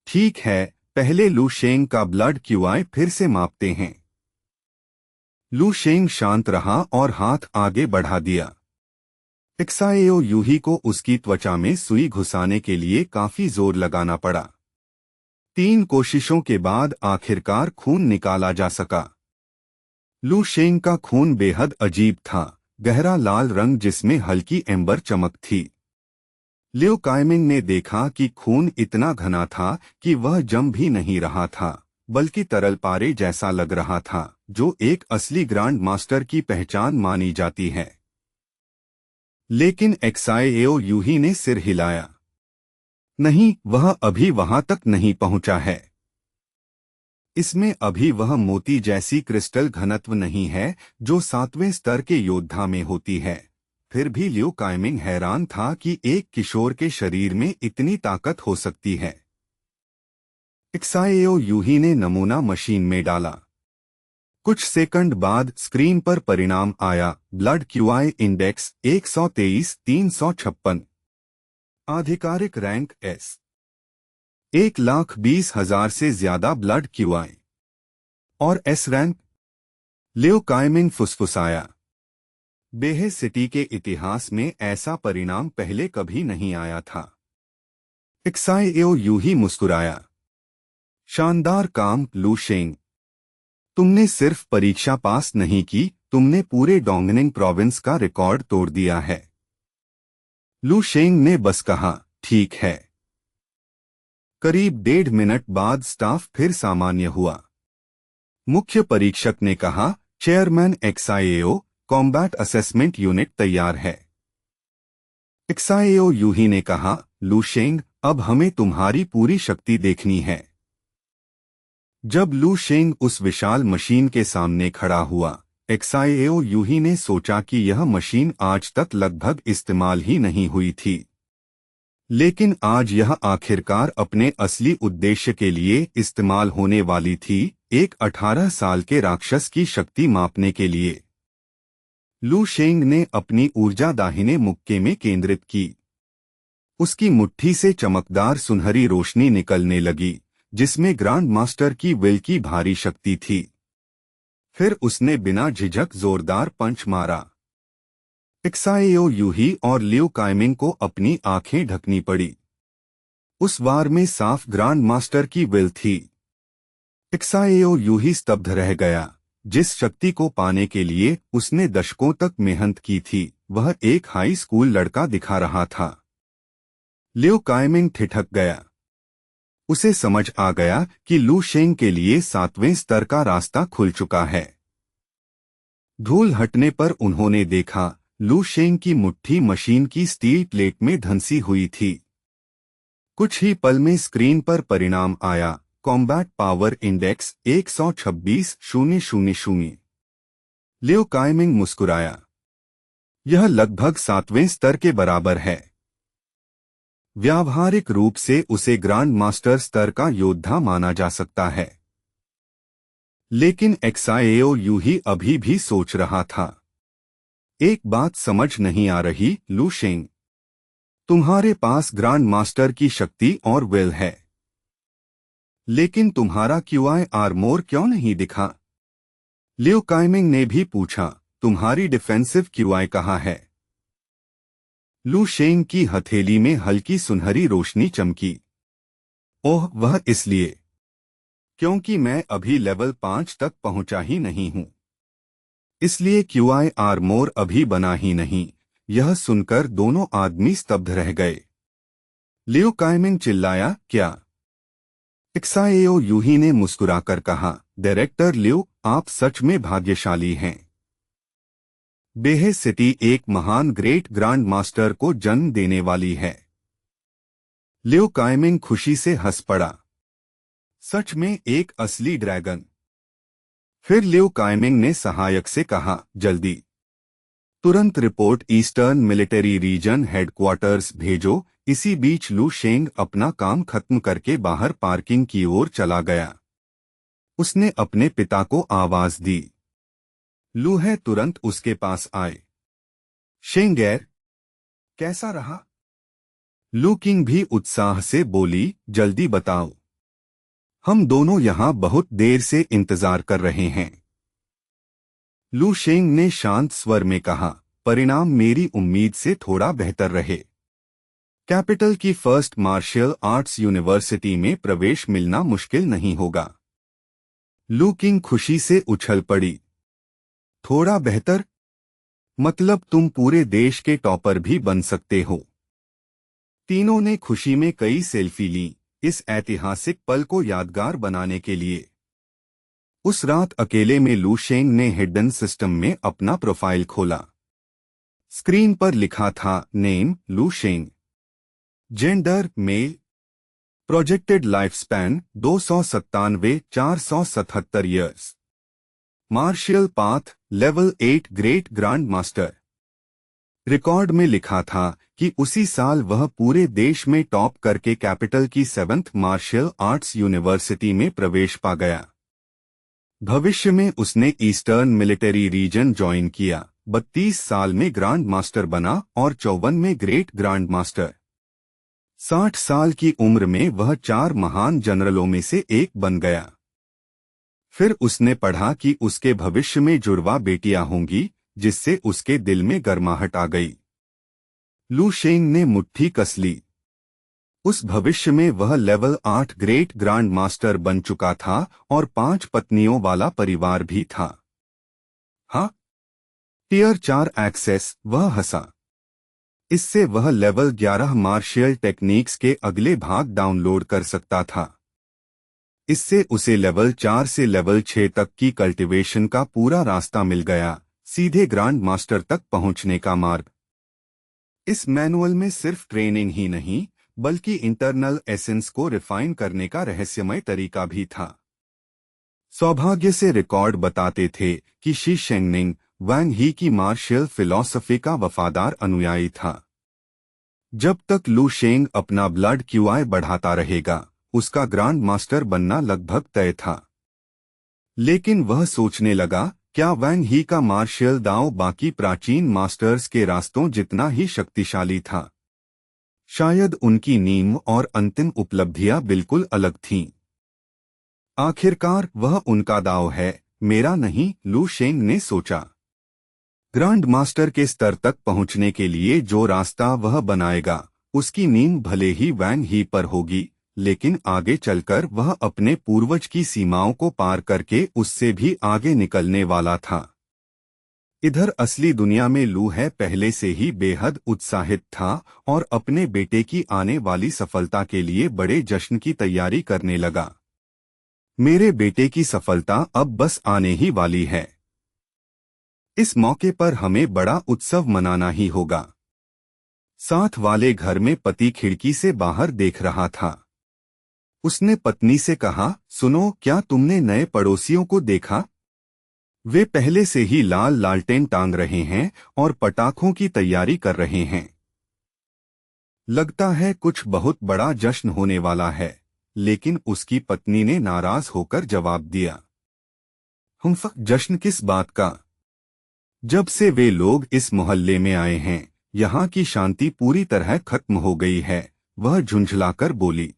ठीक है, पहले लू शेंग का ब्लड QI फिर से मापते हैं। लू शेंग शांत रहा और हाथ आगे बढ़ा दिया। XIAO यूही को उसकी त्वचा में सुई घुसाने के लिए काफी जोर लगाना पड़ा। 3 कोशिशों के बाद आखिरकार खून निकाला जा सका। लू शेंग का खून बेहद अजीब था, गहरा लाल रंग जिसमें हल्की एम्बर चमक थी। लियो काइमिंग ने देखा कि खून इतना घना था कि वह जम भी नहीं रहा था, बल्कि तरल पारे जैसा लग रहा था, जो एक असली ग्रांड मास्टर की पहचान मानी जाती है। लेकिन XIAO यूही ने सिर हिलाया। नहीं, वह अभी वहां तक नहीं पहुंचा है। इसमें अभी वह मोती जैसी क्रिस्टल घनत्व नहीं है जो 7वें स्तर के योद्धा में होती है। फिर भी लियो काइमिंग हैरान था कि एक किशोर के शरीर में इतनी ताकत हो सकती है। XIAO यूही ने नमूना मशीन में डाला। कुछ सेकंड बाद स्क्रीन पर परिणाम आया। Blood QI index 123,356। आधिकारिक रैंक S। 1,20,000 से ज्यादा ब्लड QI और S रैंक। लियो काइमिंग फुसफुसाया। बेहे सिटी के इतिहास में ऐसा परिणाम पहले कभी नहीं आया था। XIAO यूही मुस्कुराया। शानदार काम लू शेंग, तुमने सिर्फ परीक्षा पास नहीं की, तुमने पूरे डोंगनिंग प्रोविंस का रिकॉर्ड तोड़ दिया है। लू शेंग ने बस कहा, ठीक है। करीब 1.5 मिनट बाद स्टाफ फिर सामान्य हुआ। मुख्य परीक्षक ने कहा, chairman XIAO, combat assessment unit तैयार है। XIAO यूही ने कहा, लू शेंग, अब हमें तुम्हारी पूरी शक्ति देखनी है। जब लू शेंग उस विशाल मशीन के सामने खड़ा हुआ, XIAO यूही ने सोचा कि यह मशीन आज तक लगभग इस्तेमाल ही नहीं हुई थी। लेकिन आज यह आखिरकार अपने असली उद्देश्य के लिए इस्तेमाल होने वाली थी, एक 18 साल के राक्षस की शक्ति मापने के लिए। लू शेंग ने अपनी ऊर्जा दाहिने मुक्के में केंद्रित की। उसकी मुट्ठी से चमकदार सुनहरी रोशनी निकलने लगी, जिसमें ग्रांड मास्टर की विल की भारी शक्ति थी। फिर उसने बिना झिझक जोरदार पंच मारा। XIAO यूही और लियो काइमिंग को अपनी आंखें ढकनी पड़ी। उस वार में साफ ग्रांड मास्टर की विल थी। XIAO यूही स्तब्ध रह गया। जिस शक्ति को पाने के लिए उसने दशकों तक मेहनत की थी, वह एक हाई स्कूल लड़का दिखा रहा था। लियो काइमिंग ठिठक गया। उसे समझ आ गया कि लू शेंग के लिए 7वें स्तर का रास्ता खुल चुका है। धूल हटने पर उन्होंने देखा, लू शेंग की मुट्ठी मशीन की स्टील प्लेट में धंसी हुई थी। कुछ ही पल में स्क्रीन पर परिणाम आया। Combat power index 126,000। लियो काइमिंग मुस्कुराया। यह लगभग 7वें स्तर के बराबर है। व्यावहारिक रूप से उसे ग्रांड मास्टर स्तर का योद्धा माना जा सकता है। लेकिन एक्साएओ यूही अभी भी सोच रहा था। एक बात समझ नहीं आ रही, लू शेंग। तुम्हारे पास ग्रांड मास्टर की शक्ति और विल है, लेकिन तुम्हारा क्यूआई आर्मोर क्यों नहीं दिखा? लियो काइमिंग ने भी पूछा, तुम्हारी डिफेंसिव क्यूआई कहाँ है? लू शेंग की हथेली में हल्की सुनहरी रोशनी चमकी। ओह, वह इसलिए क्योंकि मैं अभी लेवल 5 तक पहुंचा ही नहीं हूं, इसलिए क्यूआई आर्मोर अभी बना ही नहीं। यह सुनकर दोनों आदमी स्तब्ध रह गए। लियो काइमिंग चिल्लाया, क्या? एक्साएओ यूही ने मुस्कुराकर कहा, डायरेक्टर लियो, आप सच में भाग्यशाली हैं। बेहे सिटी एक महान ग्रेट ग्रांड मास्टर को जन्म देने वाली है। लियो काइमिंग खुशी से हंस पड़ा। सच में एक असली ड्रैगन। फिर लियो काइमिंग ने सहायक से कहा, जल्दी तुरंत report eastern military region headquarters भेजो। इसी बीच लू शेंग अपना काम खत्म करके बाहर पार्किंग की ओर चला गया। उसने अपने पिता को आवाज दी। लू है तुरंत उसके पास आए। शेंगेर, कैसा रहा? लू किंग भी उत्साह से बोली, जल्दी बताओ, हम दोनों यहां बहुत देर से इंतजार कर रहे हैं। लू शेंग ने शांत स्वर में कहा, परिणाम मेरी उम्मीद से थोड़ा बेहतर रहे। कैपिटल की फर्स्ट मार्शल आर्ट्स यूनिवर्सिटी में प्रवेश मिलना मुश्किल नहीं होगा। लू किंग खुशी से उछल पड़ी। थोड़ा बेहतर? मतलब तुम पूरे देश के टॉपर भी बन सकते हो। तीनों ने खुशी में कई सेल्फी ली, इस ऐतिहासिक पल को यादगार बनाने के लिए। उस रात अकेले में लू शेंग ने हिडन सिस्टम में अपना प्रोफाइल खोला। स्क्रीन पर लिखा था, नेम लू शेंग, gender male, projected life span 297 years, martial path level 8 great grand master. Record में लिखा था कि उसी साल वह पूरे देश में टॉप करके कैपिटल की 7th मार्शल आर्ट्स यूनिवर्सिटी में प्रवेश पा गया। भविष्य में उसने ईस्टर्न मिलिट्री रीजन ज्वाइन किया, 32 साल में ग्रांड मास्टर बना और 54 में ग्रेट ग्रांड मास्टर। 60 साल की उम्र में वह 4 महान जनरलों में से एक बन गया। फिर उसने पढ़ा कि उसके भविष्य में जुड़वा बेटियां होंगी, जिससे उसके दिल में गर्माहट आ गई। लू शेंग ने मुट्ठी कस ली। उस भविष्य में वह लेवल 8 ग्रेट ग्रांड मास्टर बन चुका था और 5 पत्नियों वाला परिवार भी था। हाँ, टियर 4 एक्सेस, वह हंसा। इससे वह लेवल 11 मार्शियल टेक्निक्स के अगले भाग डाउनलोड कर सकता था। इससे उसे लेवल 4 से लेवल 6 तक की कल्टीवेशन का पूरा रास्ता मिल गया, सीधे ग्रांड मास्टर तक पहुंचने का मार्ग। इस मैनुअल में सिर्फ ट्रेनिंग ही नहीं, बल्कि इंटरनल एसेंस को रिफाइन करने का रहस्यमय तरीका भी था। सौभाग्य से रिकॉर्ड बताते थे कि शी शेंगनिंग वैंग ही की मार्शियल फिलॉसफी का वफादार अनुयायी था। जब तक लू शेंग अपना ब्लड क्यूआई बढ़ाता रहेगा, उसका ग्रांड मास्टर बनना लगभग तय था। लेकिन वह सोचने लगा, क्या वैंग ही का मार्शियल दांव बाकी प्राचीन मास्टर्स के रास्तों जितना ही शक्तिशाली था? शायद उनकी नींव और अंतिम उपलब्धियां बिल्कुल अलग थीं। आखिरकार वह उनका दांव है, मेरा नहीं, लू शेंग ने सोचा। ग्रांड मास्टर के स्तर तक पहुंचने के लिए जो रास्ता वह बनाएगा, उसकी नींव भले ही वैंग ही पर होगी, लेकिन आगे चलकर वह अपने पूर्वज की सीमाओं को पार करके उससे भी आगे निकलने वाला था। इधर असली दुनिया में लू है पहले से ही बेहद उत्साहित था और अपने बेटे की आने वाली सफलता के लिए बड़े जश्न की तैयारी करने लगा। मेरे बेटे की सफलता अब बस आने ही वाली है। इस मौके पर हमें बड़ा उत्सव मनाना ही होगा। साथ वाले घर में पति खिड़की से बाहर देख रहा था। उसने पत्नी से कहा, सुनो, क्या तुमने नए पड़ोसियों को देखा? वे पहले से ही लाल लालटेन टांग रहे हैं और पटाखों की तैयारी कर रहे हैं। लगता है कुछ बहुत बड़ा जश्न होने वाला है। लेकिन उसकी पत्नी ने नाराज होकर जवाब दिया, जश्न किस बात का? जब से वे लोग इस मोहल्ले में आए हैं, यहाँ की शांति पूरी तरह खत्म हो गई है। वह झुंझलाकर बोली।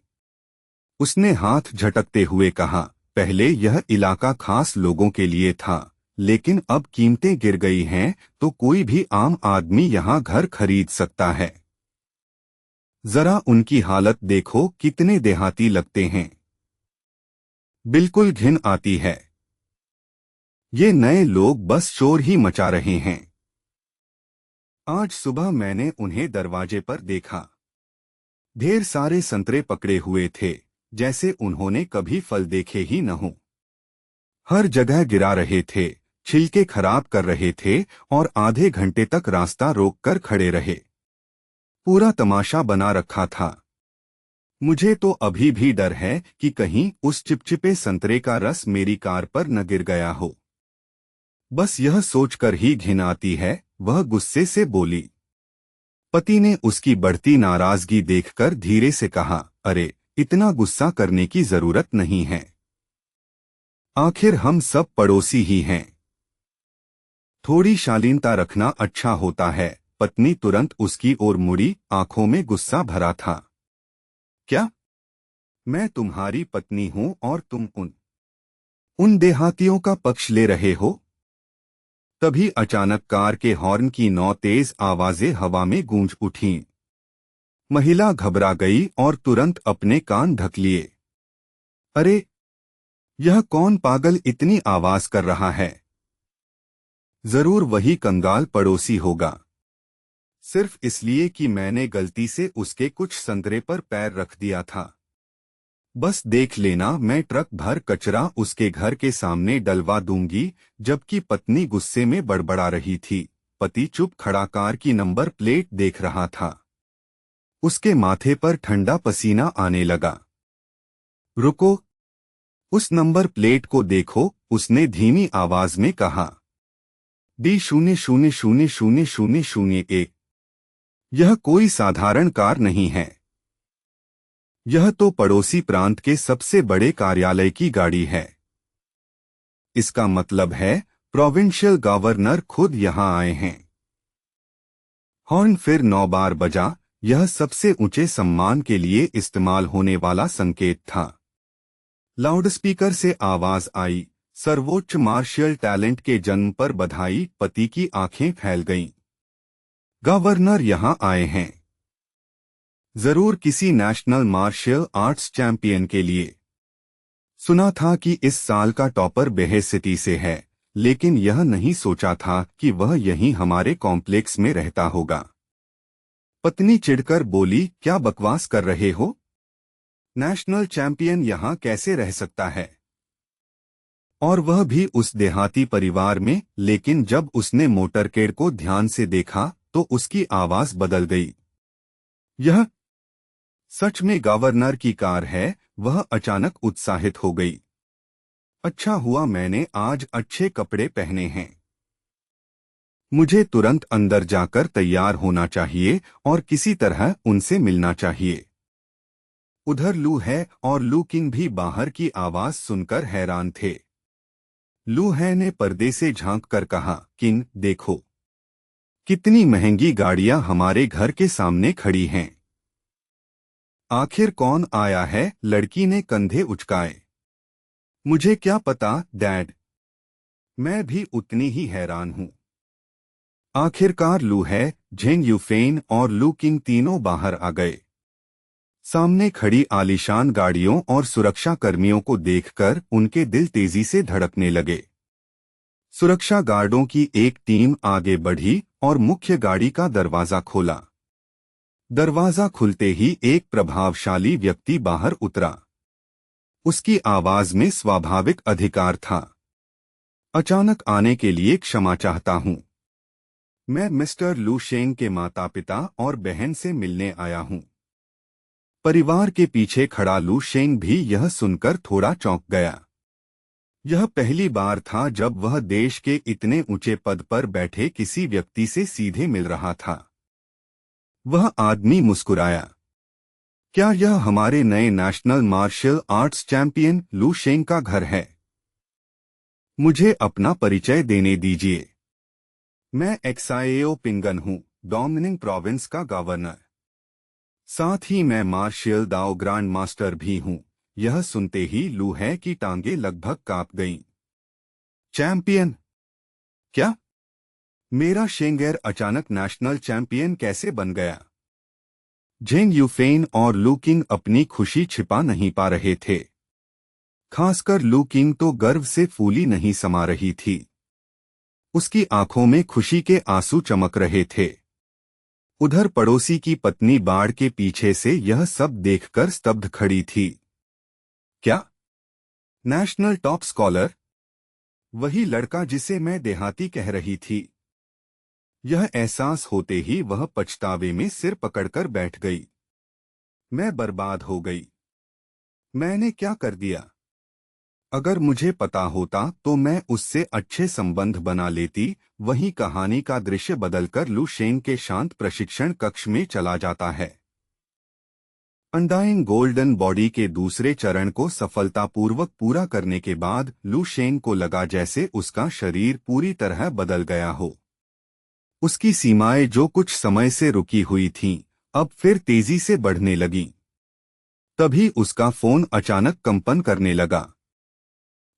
उसने हाथ झटकते हुए कहा, पहले यह इलाका खास लोगों के लिए था, लेकिन अब कीमतें गिर गई हैं तो कोई भी आम आदमी यहाँ घर खरीद सकता है। जरा उनकी हालत देखो, कितने देहाती लगते हैं। बिल्कुल घिन आती है। ये नए लोग बस शोर ही मचा रहे हैं। आज सुबह मैंने उन्हें दरवाजे पर देखा। ढेर सारे संतरे पकड़े हुए थे, जैसे उन्होंने कभी फल देखे ही न हों। हर जगह गिरा रहे थे, छिलके खराब कर रहे थे और आधे घंटे तक रास्ता रोककर खड़े रहे। पूरा तमाशा बना रखा था। मुझे तो अभी भी डर है कि कहीं उस चिपचिपे संतरे का रस मेरी कार पर न गिर गया हो। बस यह सोचकर ही घिन आती है। वह गुस्से से बोली। पति ने उसकी बढ़ती नाराजगी देखकर धीरे से कहा, अरे, इतना गुस्सा करने की जरूरत नहीं है। आखिर हम सब पड़ोसी ही हैं। थोड़ी शालीनता रखना अच्छा होता है। पत्नी तुरंत उसकी ओर मुड़ी, आंखों में गुस्सा भरा था। क्या? मैं तुम्हारी पत्नी हूं और तुम उन देहातियों का पक्ष ले रहे हो? तभी अचानक कार के हॉर्न की 9 तेज आवाजें हवा में गूंज उठीं। महिला घबरा गई और तुरंत अपने कान ढक लिए। अरे, यह कौन पागल इतनी आवाज कर रहा है? जरूर वही कंगाल पड़ोसी होगा। सिर्फ इसलिए कि मैंने गलती से उसके कुछ संतरे पर पैर रख दिया था। बस देख लेना, मैं ट्रक भर कचरा उसके घर के सामने डलवा दूंगी। जबकि पत्नी गुस्से में बड़बड़ा रही थी। पति चुप खड़ा कार की नंबर प्लेट देख रहा था। उसके माथे पर ठंडा पसीना आने लगा। रुको, उस नंबर प्लेट को देखो, उसने धीमी आवाज में कहा। D00000001। यह कोई साधारण कार नहीं है। यह तो पड़ोसी प्रांत के सबसे बड़े कार्यालय की गाड़ी है। इसका मतलब है प्रोविंशियल गवर्नर खुद यहां आए हैं। हॉर्न फिर 9 बार बजा। यह सबसे ऊंचे सम्मान के लिए इस्तेमाल होने वाला संकेत था। लाउडस्पीकर से आवाज आई, सर्वोच्च मार्शियल टैलेंट के जन्म पर बधाई। पति की आंखें फैल गईं। गवर्नर यहां आए हैं। जरूर किसी नेशनल मार्शियल आर्ट्स चैंपियन के लिए। सुना था कि इस साल का टॉपर बेहे सिटी से है, लेकिन यह नहीं सोचा था कि वह यहीं हमारे कॉम्प्लेक्स में रहता होगा। पत्नी चिढ़कर बोली, क्या बकवास कर रहे हो? नेशनल चैंपियन यहां कैसे रह सकता है? और वह भी उस देहाती परिवार में। लेकिन जब उसने मोटरकेड को ध्यान से देखा तो उसकी आवाज बदल गई। यह सच में गवर्नर की कार है। वह अचानक उत्साहित हो गई। अच्छा हुआ मैंने आज अच्छे कपड़े पहने हैं। मुझे तुरंत अंदर जाकर तैयार होना चाहिए और किसी तरह उनसे मिलना चाहिए। उधर लू है और लू किंग भी बाहर की आवाज सुनकर हैरान थे। लू है ने पर्दे से झांक कर कहा, किंग, देखो, कितनी महंगी गाड़ियां हमारे घर के सामने खड़ी हैं। आखिर कौन आया है? लड़की ने कंधे उचकाए। मुझे क्या पता, डैड। मैं भी उतनी ही हैरान हूं। आखिरकार लू है, झेंग यूफेन और लू किंग तीनों बाहर आ गए। सामने खड़ी आलीशान गाड़ियों और सुरक्षा कर्मियों को देखकर उनके दिल तेजी से धड़कने लगे। सुरक्षा गार्डों की एक टीम आगे बढ़ी और मुख्य गाड़ी का दरवाजा खोला। दरवाजा खुलते ही एक प्रभावशाली व्यक्ति बाहर उतरा। उसकी आवाज में स्वाभाविक अधिकार था। अचानक आने के लिए क्षमा चाहता हूं। मैं मिस्टर लू शेंग के माता पिता और बहन से मिलने आया हूं। परिवार के पीछे खड़ा लू शेंग भी यह सुनकर थोड़ा चौंक गया। यह पहली बार था जब वह देश के इतने ऊंचे पद पर बैठे किसी व्यक्ति से सीधे मिल रहा था। वह आदमी मुस्कुराया। क्या यह हमारे नए नेशनल मार्शल आर्ट्स चैंपियन लू शेंग का घर है? मुझे अपना परिचय देने दीजिए। मैं एक्साएओ पिंगन हूँ, डोंगनिंग प्रोविंस का गवर्नर। साथ ही मैं मार्शियल दाओ ग्रांड मास्टर भी हूँ। यह सुनते ही लू है की टांगे लगभग कांप गईं। चैंपियन? क्या? मेरा शेंगेर अचानक नेशनल चैंपियन कैसे बन गया? जेंग यूफेन और लू किंग अपनी खुशी छिपा नहीं पा रहे थे। खासकर लू किंग तो गर्व से फूली नहीं समा रही थी। उसकी आंखों में खुशी के आंसू चमक रहे थे। उधर पड़ोसी की पत्नी बाड़ के पीछे से यह सब देखकर स्तब्ध खड़ी थी। क्या? National top scholar? वही लड़का जिसे मैं देहाती कह रही थी। यह एहसास होते ही वह पछतावे में सिर पकड़कर बैठ गई। मैं बर्बाद हो गई। मैंने क्या कर दिया? अगर मुझे पता होता तो मैं उससे अच्छे संबंध बना लेती। वही कहानी का दृश्य बदलकर लू शेंग के शांत प्रशिक्षण कक्ष में चला जाता है। अनडाइंग गोल्डन बॉडी के दूसरे चरण को सफलतापूर्वक पूरा करने के बाद लू शेंग को लगा जैसे उसका शरीर पूरी तरह बदल गया हो। उसकी सीमाएं जो कुछ समय से रुकी हुई थीं, अब फिर तेजी से बढ़ने लगीं। तभी उसका फोन अचानक कंपन करने लगा।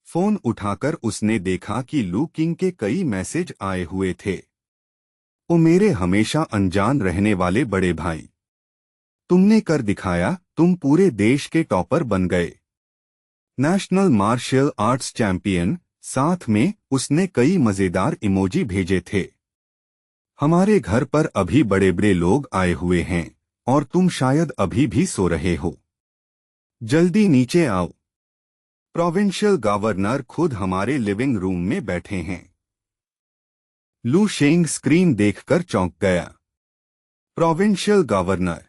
फोन उठाकर उसने देखा कि लू किंग के कई मैसेज आए हुए थे। ओ मेरे हमेशा अनजान रहने वाले बड़े भाई, तुमने कर दिखाया। तुम पूरे देश के टॉपर बन गए। National martial arts champion. साथ में उसने कई मजेदार इमोजी भेजे थे। हमारे घर पर अभी बड़े बड़े लोग आए हुए हैं और तुम शायद अभी भी सो रहे हो। जल्दी नीचे आओ। प्रोविंशियल गवर्नर खुद हमारे लिविंग रूम में बैठे हैं। लू शेंग स्क्रीन देखकर चौंक गया। Provincial governor?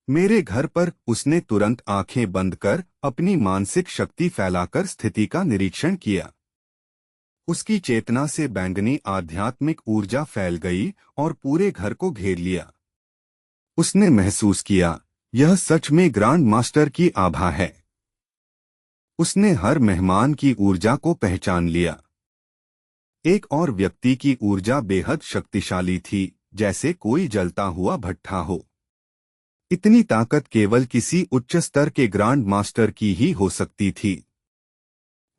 मेरे घर पर? उसने तुरंत आंखें बंद कर अपनी मानसिक शक्ति फैलाकर स्थिति का निरीक्षण किया। उसकी चेतना से बैंगनी आध्यात्मिक ऊर्जा फैल गई और पूरे घर को घेर लिया। उसने महसूस किया, यह सच में ग्रांड मास्टर की आभा है। उसने हर मेहमान की ऊर्जा को पहचान लिया। एक और व्यक्ति की ऊर्जा बेहद शक्तिशाली थी, जैसे कोई जलता हुआ भट्ठा हो। इतनी ताकत केवल किसी उच्च स्तर के ग्रांड मास्टर की ही हो सकती थी।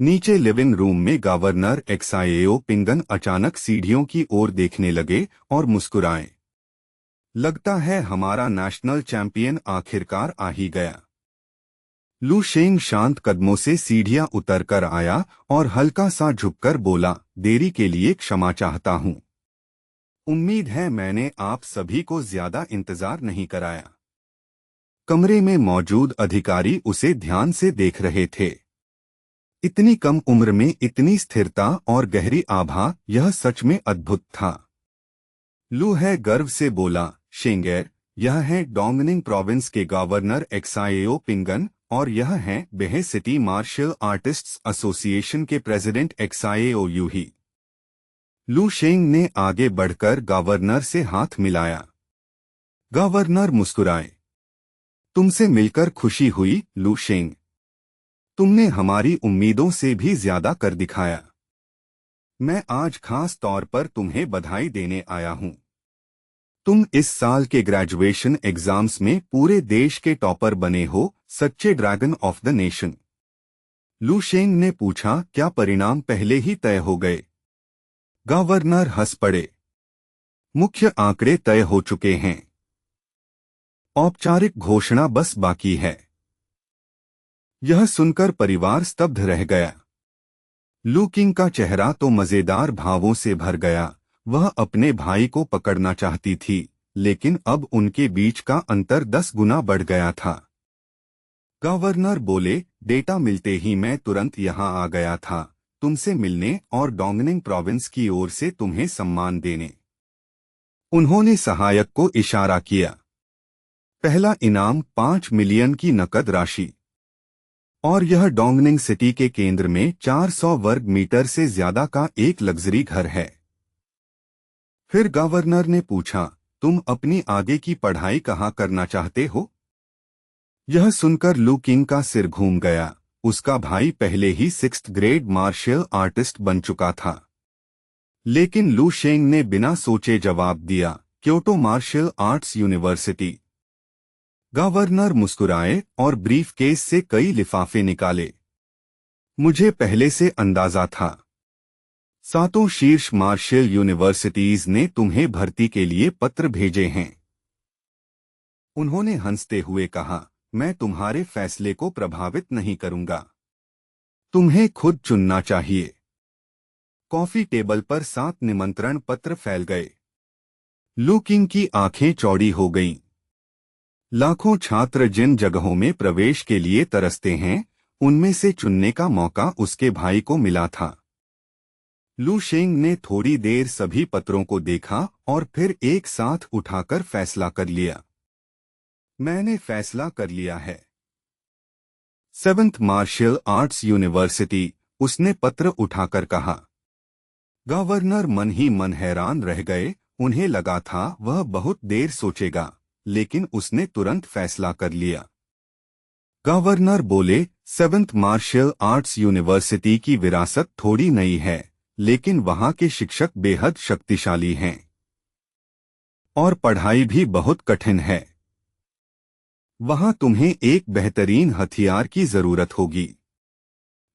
नीचे लिविंग रूम में गवर्नर एक्साएओ पिंगन अचानक सीढ़ियों की ओर देखने लगे और मुस्कुराए। लगता है हमारा नेशनल चैंपियन आखिरकार आ ही गया। लू शेंग शांत कदमों से सीढ़ियां उतरकर आया और हल्का सा झुककर बोला, देरी के लिए क्षमा चाहता हूं। उम्मीद है मैंने आप सभी को ज्यादा इंतजार नहीं कराया। कमरे में मौजूद अधिकारी उसे ध्यान से देख रहे थे। इतनी कम उम्र में इतनी स्थिरता और गहरी आभा, यह सच में अद्भुत था। लू है गर्व से बोला, शेंगेर, यह है डोंगनिंग प्रोविंस के गवर्नर एक्साएओ पिंगन और यह है बेहे सिटी मार्शल आर्टिस्ट्स एसोसिएशन के प्रेसिडेंट एक्साएओ यूही। लू शेंग ने आगे बढ़कर गवर्नर से हाथ मिलाया। गवर्नर मुस्कुराए। तुमसे मिलकर खुशी हुई, लू शेंग। तुमने हमारी उम्मीदों से भी ज्यादा कर दिखाया। मैं आज खास तौर पर तुम्हें बधाई देने आया हूं। तुम इस साल के ग्रेजुएशन एग्जाम्स में पूरे देश के टॉपर बने हो, सच्चे ड्रैगन ऑफ द नेशन। लू शेंग ने पूछा, क्या परिणाम पहले ही तय हो गए? गवर्नर हंस पड़े। मुख्य आंकड़े तय हो चुके हैं। औपचारिक घोषणा बस बाकी है। यह सुनकर परिवार स्तब्ध रह गया। लू किंग का चेहरा तो मजेदार भावों से भर गया। वह अपने भाई को पकड़ना चाहती थी, लेकिन अब उनके बीच का अंतर 10 गुना बढ़ गया था। गवर्नर बोले, डेटा मिलते ही मैं तुरंत यहां आ गया था, तुमसे मिलने और डोंगनिंग प्रोविंस की ओर से तुम्हें सम्मान देने। उन्होंने सहायक को इशारा किया। पहला इनाम 5 मिलियन की नकद राशि। और यह डोंगनिंग सिटी के केंद्र में 400 वर्ग मीटर से ज्यादा का एक लग्जरी घर है। फिर गवर्नर ने पूछा, तुम अपनी आगे की पढ़ाई कहाँ करना चाहते हो? यह सुनकर लू किंग का सिर घूम गया। उसका भाई पहले ही 6th ग्रेड मार्शल आर्टिस्ट बन चुका था। लेकिन लू शेंग ने बिना सोचे जवाब दिया, Kyoto martial arts university. Governor मुस्कुराए और ब्रीफकेस से कई लिफाफे निकाले। मुझे पहले से अंदाजा था। 7 शीर्ष मार्शल यूनिवर्सिटीज ने तुम्हें भर्ती के लिए पत्र भेजे हैं। उन्होंने हंसते हुए कहा, मैं तुम्हारे फैसले को प्रभावित नहीं करूंगा। तुम्हें खुद चुनना चाहिए। कॉफी टेबल पर 7 निमंत्रण पत्र फैल गए। लू किंग की आंखें चौड़ी हो गईं। लाखों छात्र जिन जगहों में प्रवेश के लिए तरसते हैं, उनमें से चुनने का मौका उसके भाई को मिला था। लू शेंग ने थोड़ी देर सभी पत्रों को देखा और फिर एक साथ उठाकर फैसला कर लिया। मैंने फैसला कर लिया है। 7th मार्शल आर्ट्स यूनिवर्सिटी, उसने पत्र उठाकर कहा। गवर्नर मन ही मन हैरान रह गए। उन्हें लगा था वह बहुत देर सोचेगा, लेकिन उसने तुरंत फैसला कर लिया। गवर्नर बोले, 7th मार्शल आर्ट्स यूनिवर्सिटी की विरासत थोड़ी नई है, लेकिन वहां के शिक्षक बेहद शक्तिशाली हैं और पढ़ाई भी बहुत कठिन है। वहां तुम्हें एक बेहतरीन हथियार की जरूरत होगी।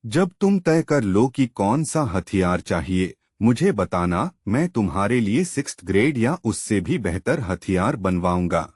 जब तुम तय कर लो कि कौन सा हथियार चाहिए, मुझे बताना। मैं तुम्हारे लिए 6th ग्रेड या उससे भी बेहतर हथियार बनवाऊंगा।